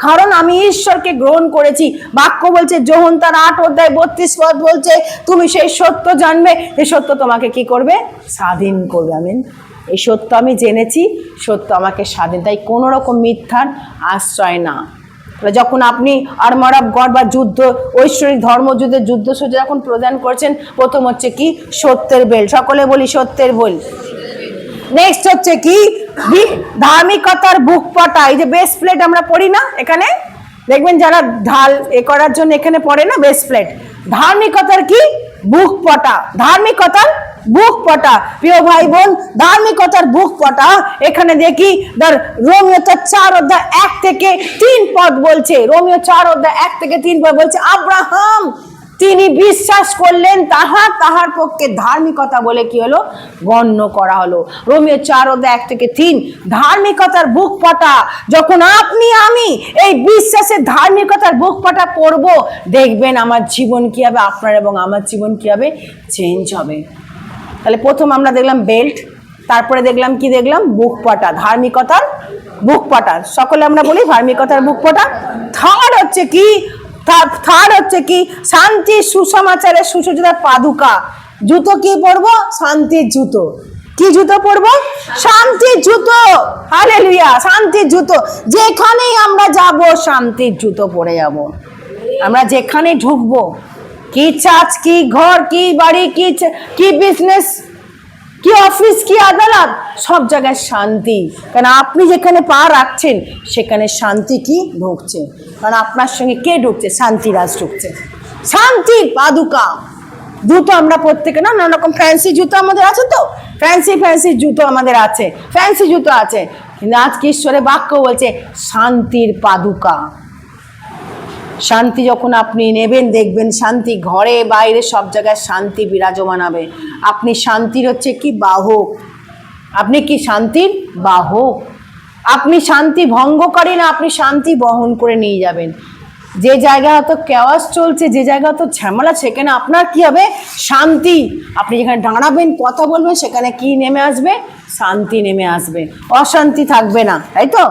কারণ আমি ঈশ্বরকে গ্রহণ করেছি। বাক্য বলছে, যোহন তার 8:32 বলছে, তুমি সেই সত্য জানবে, এই সত্য তোমাকে কি করবে? স্বাধীন করবে। আমেন। এই সত্য আমি জেনেছি, সত্য আমাকে স্বাধীন, তাই কোনো রকম মিথ্যার আশ্রয় না। যখন আপনি আর্মার অফ গড বা যুদ্ধ, ঐশ্বরিক ধর্মযুদ্ধের যুদ্ধসজ্জা যখন প্রদান করছেন, প্রথম হচ্ছে কি? সত্যের বেল্ট। সকলে বলি সত্যের বেল্ট। নেক্সট হচ্ছে কি? ধার্মিকতার বুক পটা। এই যে বেস প্লেট আমরা পড়ি না, এখানে দেখবেন যারা ঢাল করার জন্য এখানে পড়ে না বেস প্লেট। ধার্মিকতার কি? বুক পটা। ধার্মিকতার বুক পটা। প্রিয় ভাই বোন, ধার্মিকতার বুক পটা এখানে দেখি রোমিও 4:1-3 বলছে। রোমিও 4:1-3 বলছে, আব্রাহাম তিনি বিশ্বাস করলেন, তাহার পক্ষে ধার্মিকতা বলে কি হলো? গণ্য করা হলো। রোমিও 4:1-3 ধার্মিকতার বুক পটা। যখন আপনি আমি এই বিশ্বাসের ধার্মিকতার বুক পটা পড়ব, দেখবেন আমার জীবন কি হবে, আপনার এবং আমার জীবন কি হবে? চেঞ্জ হবে। তাহলে প্রথম আমরা দেখলাম বেল্ট, তারপরে দেখলাম কি? দেখলাম বুক পটা, ধার্মিকতার বুক পটা। সকলে আমরা বলি ধার্মিকতার বুক পটা। থার্ড হচ্ছে কি? শান্তি সুসমাচারের সুসজ্জিত পাদুকা। জুতো কি পরবো? শান্তির জুতো। কি জুতো পরবো? শান্তির জুতো। হালেলুয়া, শান্তির জুতো। যেখানেই আমরা যাব শান্তির জুতো পরে যাব। আমরা যেখানে ঢুকবো, কি চার্চ, কি ঘর, কি বাড়ি, কি বিজনেস, কি অফিস, কি আদালত, সব জায়গায় শান্তি। কারণ আপনি যেখানে পা রাখছেন সেখানে শান্তি কি ঢুকছে। কারণ আপনার সঙ্গে কে ঢুকছে? শান্তিরাজ ঢুকছে। শান্তির পাদুকা। জুতো আমরা প্রত্যেকে নানা রকম ফ্যান্সি জুতো আমাদের আছে তো, ফ্যান্সি জুতো আমাদের আছে, ফ্যান্সি জুতো আছে। কিন্তু আজকে ঈশ্বরের বাক্য বলছে শান্তির পাদুকা। শান্তি যখন আপনি নেবেন, দেখবেন শান্তি ঘরে বাইরে সব জায়গায় শান্তি বিরাজমান হবে। আপনি শান্তির হচ্ছে কি? বাহক। আপনি কি শান্তির বাহক? আপনি শান্তি ভঙ্গকারী না, আপনি শান্তি বহন করে নিয়ে যাবেন। যে জায়গায় হয়তো কেওয়াস চলছে, যে জায়গায় হয়তো ঝামেলা, সেখানে আপনার কি হবে? শান্তি। আপনি যেখানে দাঁড়াবেন, কথা বলবেন, সেখানে কি নেমে আসবে? শান্তি নেমে আসবে। অশান্তি থাকবে না, তাই তো?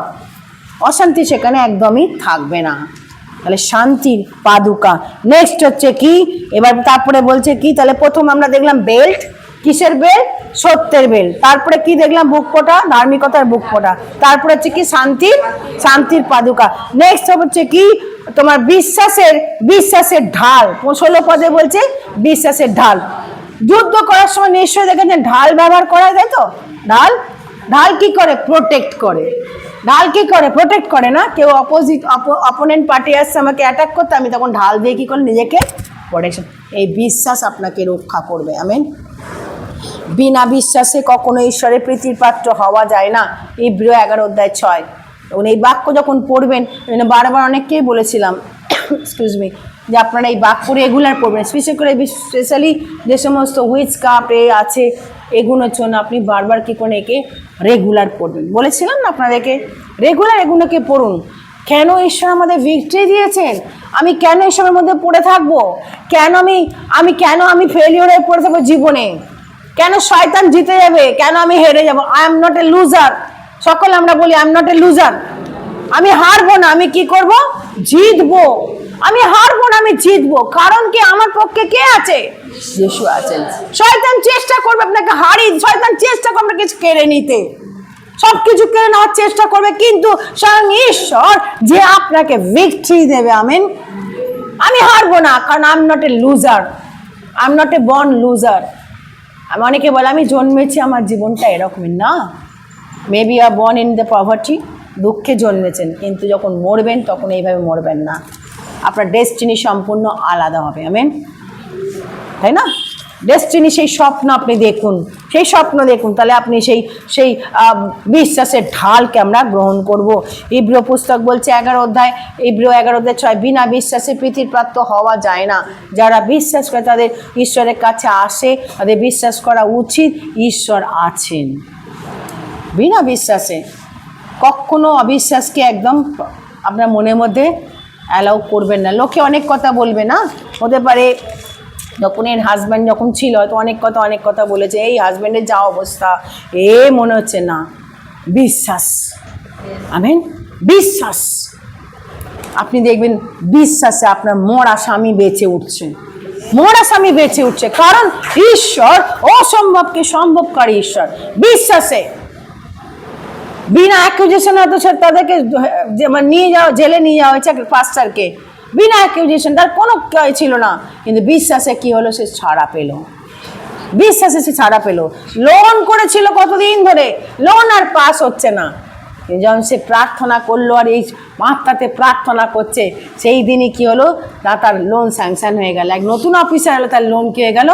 অশান্তি সেখানে একদমই থাকবে না। তাহলে শান্তির পাদুকা। নেক্সট হচ্ছে কি? এবার তারপরে বলছে কি? তাহলে প্রথম আমরা দেখলাম বেল্ট। কিসের বেল্ট? সত্যের বেল্ট। তারপরে কি দেখলাম? বুক পটা, ধার্মিকতার বুক পটা। তারপরে হচ্ছে কি? শান্তির পাদুকা। নেক্সট হচ্ছে কি? তোমার বিশ্বাসের ঢাল। 16 বলছে বিশ্বাসের ঢাল। যুদ্ধ করার সময় নিশ্চয়ই দেখেছেন ঢাল ব্যবহার করা যায় তো। ঢাল কি করে? প্রোটেক্ট করে। ঢাল কি করে? প্রোটেক্ট করে না? কেউ অপোনেন্ট পার্টি আসছে আমাকে অ্যাটাক করতে, আমি তখন ঢাল দিয়ে কি করে? নিজেকে প্রোটেকশন। এই বিশ্বাস আপনাকে রক্ষা করবে। আমেন। বিনা বিশ্বাসে কখনো ঈশ্বরের প্রীতির পাত্র হওয়া যায় না। ইব্রিয় 11:6। তখন এই বাক্য যখন পড়বেন, বারবার অনেককেই বলেছিলাম এক্সকিউজ মি, যে আপনারা এই বাক্য রেগুলার পড়বেন, স্পেশালি যে সমস্ত হুইচ কাপ আছে এগুলোর জন্য আপনি বারবার কী করে একে রেগুলার পড়বেন। বলেছিলাম না আপনাদেরকে রেগুলার এগুলোকে পড়ুন। কেন ঈশ্বর আমাদের ভিক্টরি দিয়েছেন? আমি কেন এসবের মধ্যে পড়ে থাকবো? কেন আমি ফেলিওরে পড়ে থাকবো জীবনে? কেন শয়তান জিতে যাবে? কেন আমি হেরে যাবো? I am not a loser. সকলে আমরা বলি I am not a loser. আমি হারবো না, আমি কি করব? জিতবো। আমি হারবো না, আমি জিতবো। কারণ কি? আমার পক্ষে কে আছে? যিশু আছেন। শয়তান চেষ্টা করবে আপনাকে শয়তান চেষ্টা করবে কিছু কেড়ে নিতে, সবকিছু কেড়ে নেওয়ার চেষ্টা করবে, কিন্তু স্বয়ং ঈশ্বর যে আপনাকে ভিক্টরি দেবে। আমেন। আমি হারবো না, কারণ I am not a loser, I am not a born loser. আমি অনেকে বলে আমি জন্মেছি আমার জীবনটা এরকমই না। Maybe you are born in the poverty, দুঃখে জন্মেছেন, কিন্তু যখন মরবেন তখন এইভাবে মরবেন না। আপনার ডেস্টিনি সম্পূর্ণ আলাদা হবে। আমেন, তাই না? ডেস্টিনি, সেই স্বপ্ন আপনি দেখুন, সেই স্বপ্ন দেখুন, তাহলে আপনি সেই বিশ্বাসের ঢালকে আমরা গ্রহণ করব। ইব্রিয় পুস্তক বলছে 11 অধ্যায় 6, বিনা বিশ্বাসে প্রীতির প্রাপ্ত হওয়া যায় না। যারা বিশ্বাস করে তাদের ঈশ্বরের কাছে আসে, তাদের বিশ্বাস করা উচিত ঈশ্বর আছেন। বিনা বিশ্বাসে কখনো অবিশ্বাসকে একদম আপনার মনের মধ্যে অ্যালাউ করবেন না। লোকে অনেক কথা বলবে না, হতে পারে যখন এর হাজব্যান্ড যখন ছিল হয়তো অনেক কথা বলেছে, এই হাজব্যান্ডের যা অবস্থা, মনে হচ্ছে না। বিশ্বাস, আমেন, বিশ্বাস। আপনি দেখবেন বিশ্বাসে আপনার মরা স্বামী বেঁচে উঠছে, কারণ ঈশ্বর অসম্ভবকে সম্ভবকারী ঈশ্বর। বিশ্বাসে বিনা অ্যাকুজেশন হয়তো তাদেরকে নিয়ে যাওয়া, জেলে নিয়ে যাওয়া হয়েছে পাস্টারকে, বিনা অ্যাকুজেশন, তার কোনো ছিল না, কিন্তু বিশ্বাসে কি হলো? সে ছাড়া পেল। বিশ্বাসে সে ছাড়া পেল। লোন করেছিল কতদিন ধরে, লোন আর পাস হচ্ছে না, যখন সে প্রার্থনা করলো আর এই মাত্রাতে প্রার্থনা করছে, সেই দিনই কি হলো? তার লোন স্যাংশন হয়ে গেল। এক নতুন অফিসার হলো, তার লোন কি হয়ে গেল?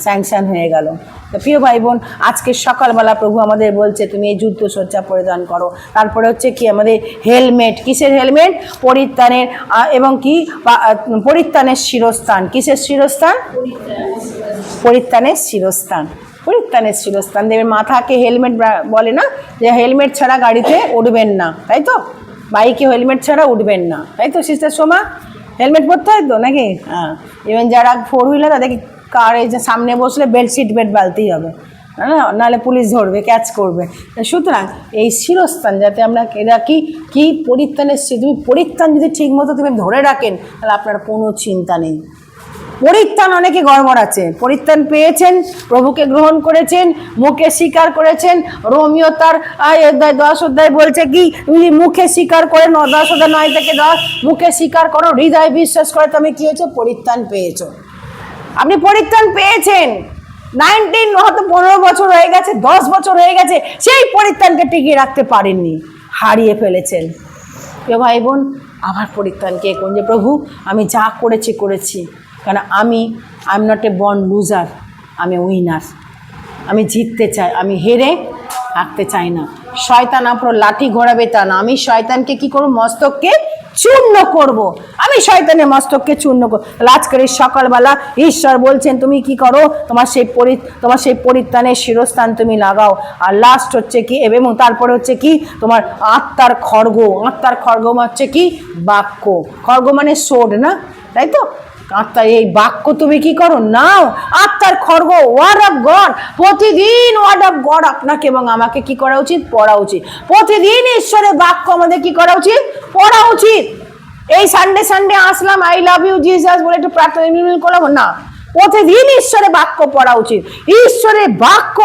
স্যাংশন হয়ে গেল। তো প্রিয় ভাই বোন, আজকে সকালবেলা প্রভু আমাদের বলছে তুমি এই যুদ্ধ সজ্জা পরিধান করো। তারপরে হচ্ছে কি আমাদের হেলমেট, কিসের হেলমেট? পরিত্রাণের, এবং কি পরিত্রাণের শিরস্থান। কিসের শিরস্থান? পরিত্রাণের শিরস্থান। পরিত্রাণের শিরস্থান দেবেন। মাথাকে হেলমেট বলে না, যে হেলমেট ছাড়া গাড়িতে উঠবেন না, তাই তো? বাইকে হেলমেট ছাড়া উঠবেন না, তাই তো সিস্টার সোমা? হেলমেট পরতে হয় তো নাকি? হ্যাঁ। ইভেন যারা 4 হুইলার তাদেরকে কারে যে সামনে বসলে সিট বেল্ট বালতেই হবে, নাহলে পুলিশ ধরবে, ক্যাচ করবে। সুতরাং এই শিরস্থান যাতে আমরা রাখি, কি পরিত্রাণের, তুমি পরিত্রাণ যদি ঠিক মতো তুমি ধরে রাখেন, তাহলে আপনার কোনো চিন্তা নেই। পরিত্রাণ অনেকে গড়বড় আছে, পরিত্রাণ পেয়েছেন, প্রভুকে গ্রহণ করেছেন, মুখে স্বীকার করেছেন। রোমিও তার 10 অধ্যায় বলছে কি, তুমি মুখে স্বীকার করে 10 অধ্যায় 9 থেকে 10, মুখে স্বীকার করো, হৃদয় বিশ্বাস করে তুমি কি হয়েছো? পরিত্রাণ পেয়েছো। আপনি পরিত্রাণ পেয়েছেন। 19 হয়তো 15 বছর হয়ে গেছে, 10 বছর হয়ে গেছে, সেই পরিত্রাণকে টিকিয়ে রাখতে পারেননি, হারিয়ে ফেলেছেন। প্রিয় ভাই বোন, আবার পরিত্রাণকে কোন যে প্রভু আমি যা করেছি, কারণ আমি I am not a born loser, আমি উইনার। আমি জিততে চাই, আমি হেরে থাকতে চাই না। শয়তান আপনার লাঠি ঘোরাবে তা না, আমি শয়তানকে কি করব? মস্তককে চূর্ণ করব। আমি শয়তানের মস্তককে চূর্ণ করব। আজকের এই সকালবেলা ঈশ্বর বলছেন তুমি কি করো? তোমার সেই পরিত্রাণের শিরস্থান তুমি লাগাও। আর লাস্ট হচ্ছে কি, এবং তারপরে হচ্ছে কি, তোমার আত্মার খড়গ। আত্মার খড়গ হচ্ছে কি? বাক্য। খড়গ মানে সোড না, তাই তো? আত্মার এই বাক্য তুমি কি করো? নাও। আত্মার খড়গ, ওয়ার্ড অফ গড। প্রতিদিন ওয়ার্ড অফ গড আপনাকে এবং আমাকে কি করা উচিত? পড়া উচিত। প্রতিদিন ঈশ্বরের বাক্য আমাদের কি করা উচিত? পড়া উচিত। এই সানডে আসলাম, আই লাভ ইউ জিসাস বলে একটু প্রার্থনা করলাম না, প্রতিদিন ঈশ্বরের বাক্য পড়া উচিত। ঈশ্বরের বাক্য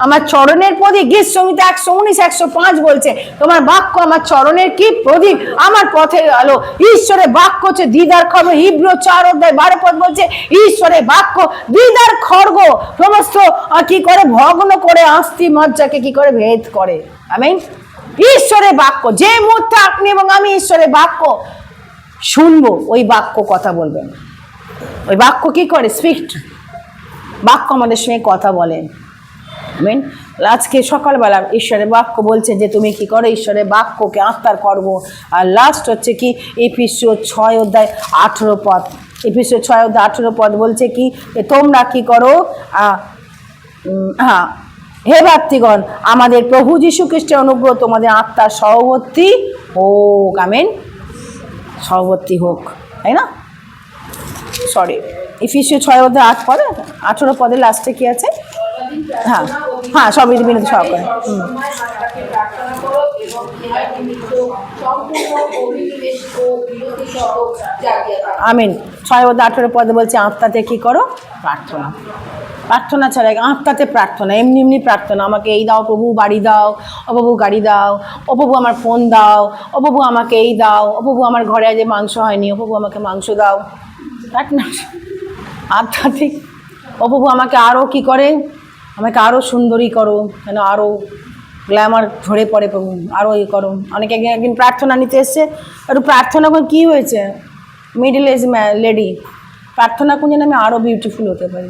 আমার চরণের প্রদীপ। গীত সংহিতা 119-105 বলছে তোমার বাক্য আমার চরণের কি? প্রদীপ, আমার পথের আলো। ঈশ্বরের বাক্য হচ্ছে দিদার খড়গ। হিব্রু 4 অধ্যায় 12 পদ বলছে ঈশ্বরের বাক্য দিদার খড়গ, সমস্ত কি করে? ভগ্ন করে অস্থি মজ্জাকে কি করে? ভেদ করে। আমেন। ঈশ্বরের বাক্য, যে মুহূর্তে আপনি এবং আমি ঈশ্বরের বাক্য শুনবো, ওই বাক্য কথা বলবেন। ওই বাক্য কি করে? স্পিক। বাক্য আমাদের সঙ্গে কথা বলেন। আমিন। আজকে সকালবেলা ঈশ্বরের বাক্য বলছে যে তুমি কি করো, ঈশ্বরের বাক্যকে আত্মার করবো। আর লাস্ট হচ্ছে কি এফেসীয় 6:18 এফেসীয় 6:18 বলছে কি তোমরা কি করো, হ্যাঁ, হে ভাতৃগণ আমাদের প্রভু যীশু খ্রিস্টের অনুগ্রহ তোমাদের আত্মার সহবর্তী হোক। আমিন, সহবর্তী হোক, তাই না? সরি, এফেসীয় 6:18 লাস্টে কি আছে? হ্যাঁ হ্যাঁ, সবই বিনতি সহকারে। আমিন। 6:18 বলছে আত্মাতে কি করো, প্রার্থনা। প্রার্থনা ছাড়া আত্মাতে প্রার্থনা, এমনি এমনি প্রার্থনা। আমাকে এই দাও প্রভু, বাড়ি দাও, ও প্রভু গাড়ি দাও, ও প্রভু আমার ফোন দাও, ও প্রভু আমাকে এই দাও, ও প্রভু আমার ঘরে আজ মাংস হয়নি, ও প্রভু আমাকে মাংস দাও। প্রার্থনা আধ্যাত্মিক। ও প্রভু আমাকে আরও কি করে, আমাকে আরও সুন্দরী করো, যেন আরও গ্ল্যামার ঝরে পড়ে প্রভু, আরও এই করো। অনেকে একদিন প্রার্থনা নিতে এসছে, একটু প্রার্থনা করে কী হয়েছে, মিডল এজ লেডি প্রার্থনা করে যেন আমি আরও বিউটিফুল হতে পারি।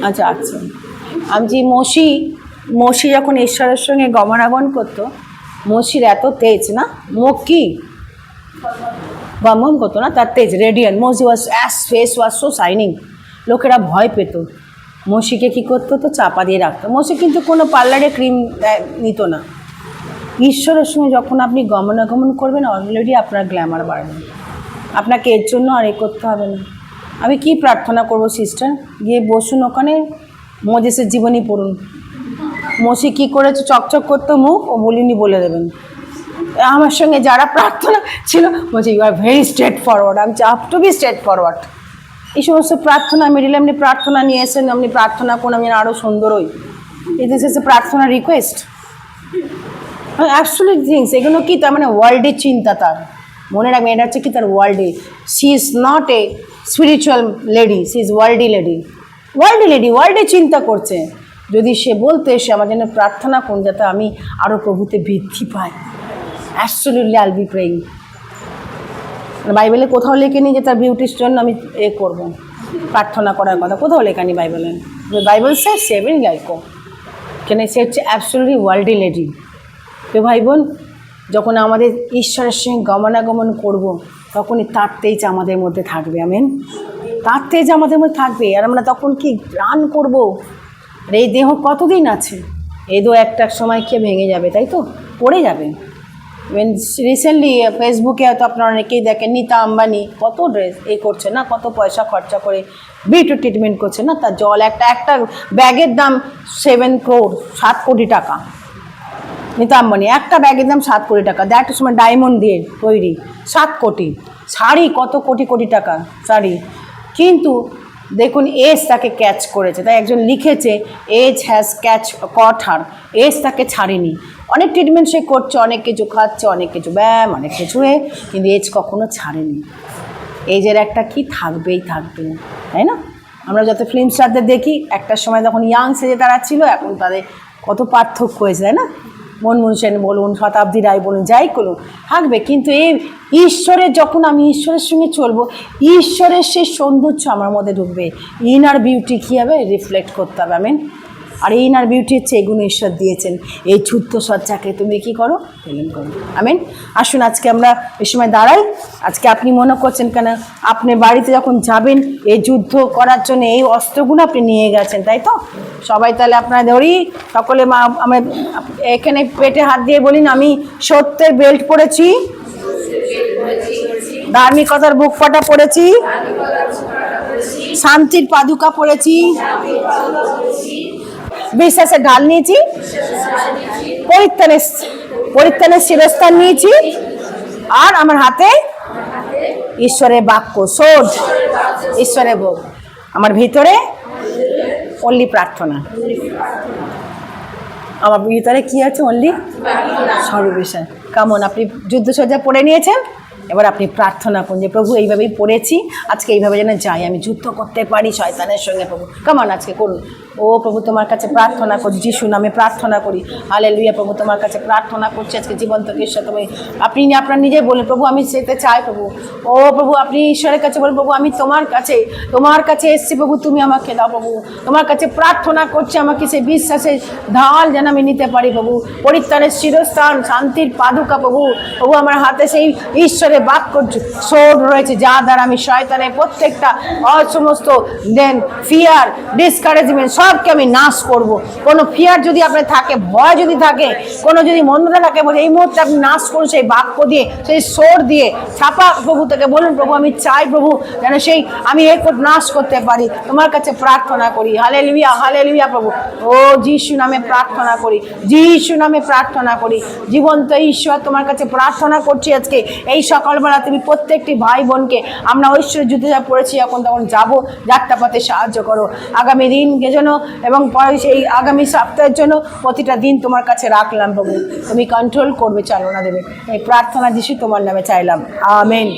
আচ্ছা আচ্ছা, আমি যে মসি যখন ঈশ্বরের সঙ্গে গমনাগমন করতো, মসির এত তেজ না, মুখ কি বম করতো না, তার তেজ radiant. Moses was face was so shining, লোকেরা ভয় পেত। মসিকে কী করতো, তো চাপা দিয়ে রাখতো। মসি কিন্তু কোনো পার্লারে ক্রিম নিত না। ঈশ্বরের সঙ্গে যখন আপনি গমনাগমন করবেন, অলরেডি আপনার গ্ল্যামার বাড়বে। আপনাকে এর জন্য আর এ করতে হবে না। আমি কি প্রার্থনা করব সিস্টার, গিয়ে বসুন ওখানে, মোজেসের জীবনী পড়ুন। মসি কী করেছে, চকচক করতো মুখ, ও বলিনি বলে দেবেন। আমার সঙ্গে যারা প্রার্থনা ছিল বলছে you are very straightforward, আমি চাপ টু বি স্ট্রেট ফরওয়ার্ড। এই সমস্ত প্রার্থনা মিডিলে আপনি প্রার্থনা নিয়ে এসেন, আপনি প্রার্থনা করুন আমি আরও সুন্দর হই। এই দিস ইজ এ প্রার্থনা রিকোয়েস্ট, অ্যাবসলিউট থিংস। এগুলো কি তার মানে ওয়ার্ল্ডের চিন্তা, তার মনে রাখবেন এটা হচ্ছে কি তার ওয়ার্ল্ডে। She is not a spiritual lady, she is worldly lady. ওয়ার্ল্ডে চিন্তা করছে। যদি সে বলতে এসে আমার জন্য প্রার্থনা করুন যাতে আমি আরও প্রভুতে বৃদ্ধি পাই, অ্যাবসলিউটলি আইল বি প্রেইং। বাইবেলে কোথাও লেখে নি যে তার বিউটির জন্য আমি এ করব, প্রার্থনা করার কথা কোথাও লেখা নি বাইবেলে। বাইবেল সে সেভেন লাইকো, কেন সে হচ্ছে অ্যাবসলিউটলি ওয়ার্ল্ডি লেডি। তো ভাই বোন, যখন আমাদের ঈশ্বরের সঙ্গে গমনাগমন করব, তখনই তার তেজ আমাদের মধ্যে থাকবে। আমেন। তার তেজ আমাদের মধ্যে থাকবে, আর আমরা তখন কি রান করব। আর এই দেহ কতদিন আছে, এই দেহ একটা সময় খেয়ে ভেঙে যাবে, তাই তো, পড়ে যাবে। রিসেন্টলি ফেসবুকে হয়তো আপনারা অনেকেই দেখেন, নীতা আম্বানি কত ড্রেস এই করছে না, কত পয়সা খরচা করে বিউটি ট্রিটমেন্ট করছে না। তার জল একটা ব্যাগের দাম 7 crore, 7 কোটি টাকা। নীতা আম্বানি একটা ব্যাগের দাম 7 কোটি টাকা, একটা সময় ডায়মন্ড দিয়ে তৈরি, 7 কোটি। শাড়ি কত কোটি কোটি টাকা শাড়ি। কিন্তু দেখুন এজ তাকে ক্যাচ করেছে, তাই একজন লিখেছে age has caught her, age তাকে ছাড়েনি। অনেক ট্রিটমেন্ট সে করছে, অনেক কিছু খাচ্ছে, অনেক কিছু ব্যায়াম, অনেক কিছু কিন্তু এজ কখনো ছাড়েনি। এজের একটা কি থাকবেই থাকবে, তাই না? আমরা যত ফিল্ম স্টারদের দেখি, একটা সময় তখন ইয়াং সেজে তারা ছিল, এখন তাদের কত পার্থক্য হয়েছে, তাই না? মনমোহন সেন বলুন, শতাব্দী রায় বলুন, যাই করুন, থাকবে। কিন্তু এই ঈশ্বরের, যখন আমি ঈশ্বরের সঙ্গে চলবো, ঈশ্বরের সেই সৌন্দর্য আমার মধ্যে ঢুকবে। ইনার বিউটি কী হবে, রিফ্লেক্ট করতে হবে। আমেন। আর ইনার বিউটি হচ্ছে এগুলো ঈশ্বর দিয়েছেন। এই ছুট্ট সজ্জাকে তুমি কী করো, পেলেন করো। আমেন। আসুন আজকে আমরা এই সময় দাঁড়াই। আজকে আপনি মনে করছেন কেন, আপনি বাড়িতে যখন যাবেন এই যুদ্ধ করার জন্য এই অস্ত্রগুলো আপনি নিয়ে গেছেন, তাই তো? সবাই তাহলে আপনারা ধরি, সকলে মা আমার এখানে পেটে হাত দিয়ে বলিন, আমি সত্যের বেল্ট পরেছি, ধার্মিকতার বুক ফাটা পড়েছি, শান্তির পাদুকা পড়েছি, বিশ্বাসের ঢাল নিয়েছি, পরিত্রাণের শিরস্থান নিয়েছি, আর আমার হাতে ঈশ্বরের বাক্য, সোড, ঈশ্বরের ভোগ। আমার ভিতরে অনলি প্রার্থনা। আমার ভিতরে কি আছে, অনলি সর্ববিষয়। কেমন আপনি যুদ্ধসজ্জা পড়ে নিয়েছেন, এবার আপনি প্রার্থনা করুন যে প্রভু এইভাবেই পড়েছি, আজকে এইভাবে যেন যাই, আমি যুদ্ধ করতে পারি শয়তানের সঙ্গে। প্রভু কেমন আজকে করুন। ও প্রভু তোমার কাছে প্রার্থনা করি, যিশু নামে প্রার্থনা করি। হালেলুয়া প্রভু তোমার কাছে প্রার্থনা করছি আজকে জীবন্ত ঈশ্বর, তুমি আপনি আপনার নিজে বলেন প্রভু আমি যেতে চাই প্রভু। ও প্রভু আপনি ঈশ্বরের কাছে বলেন প্রভু আমি তোমার কাছে এসছি প্রভু, তুমি আমাকে দাও প্রভু। তোমার কাছে প্রার্থনা করছি, আমাকে সেই বিশ্বাসের ঢাল যেন আমি নিতে পারি প্রভু। পরিত্রাণের শিরস্থান, শান্তির পাদুকা প্রভু। প্রভু আমার হাতে সেই ঈশ্বরের বাক্য সোড রয়েছে, যা দ্বারা আমি শয়তানের প্রত্যেকটা সমস্ত দেন ফিয়ার, ডিসকারেজমেন্ট সবকে আমি নাশ করব। কোনো ফিয়ার যদি আপনার থাকে, ভয় যদি থাকে, কোনো যদি মন্দটা থাকে, বলে এই মুহূর্তে আপনি নাশ করুন সেই বাক্য দিয়ে, সেই সোর দিয়ে ছাপা প্রভু থেকে বলুন প্রভু আমি চাই প্রভু যেন সেই আমি নাশ করতে পারি। তোমার কাছে প্রার্থনা করি। হালেলুয়া হালেলুয়া প্রভু। ও যিশু নামে প্রার্থনা করি, যিশু নামে প্রার্থনা করি। জীবন্ত ঈশ্বর তোমার কাছে প্রার্থনা করছি আজকে এই সকালবেলা তুমি প্রত্যেকটি ভাই বোনকে আমরা ঐশ্বর্য যুদ্ধে যা পড়েছি এখন তখন যাবো, যাত্রাপথে সাহায্য করো। আগামী দিনকে জন্য এবং সেই আগামী সপ্তাহের জন্য প্রতিটা দিন তোমার কাছে রাখলাম প্রভু, তুমি কন্ট্রোল করবে, চালনা দেবে। এই প্রার্থনা যিশু তোমার নামে চাইলাম, আমেন।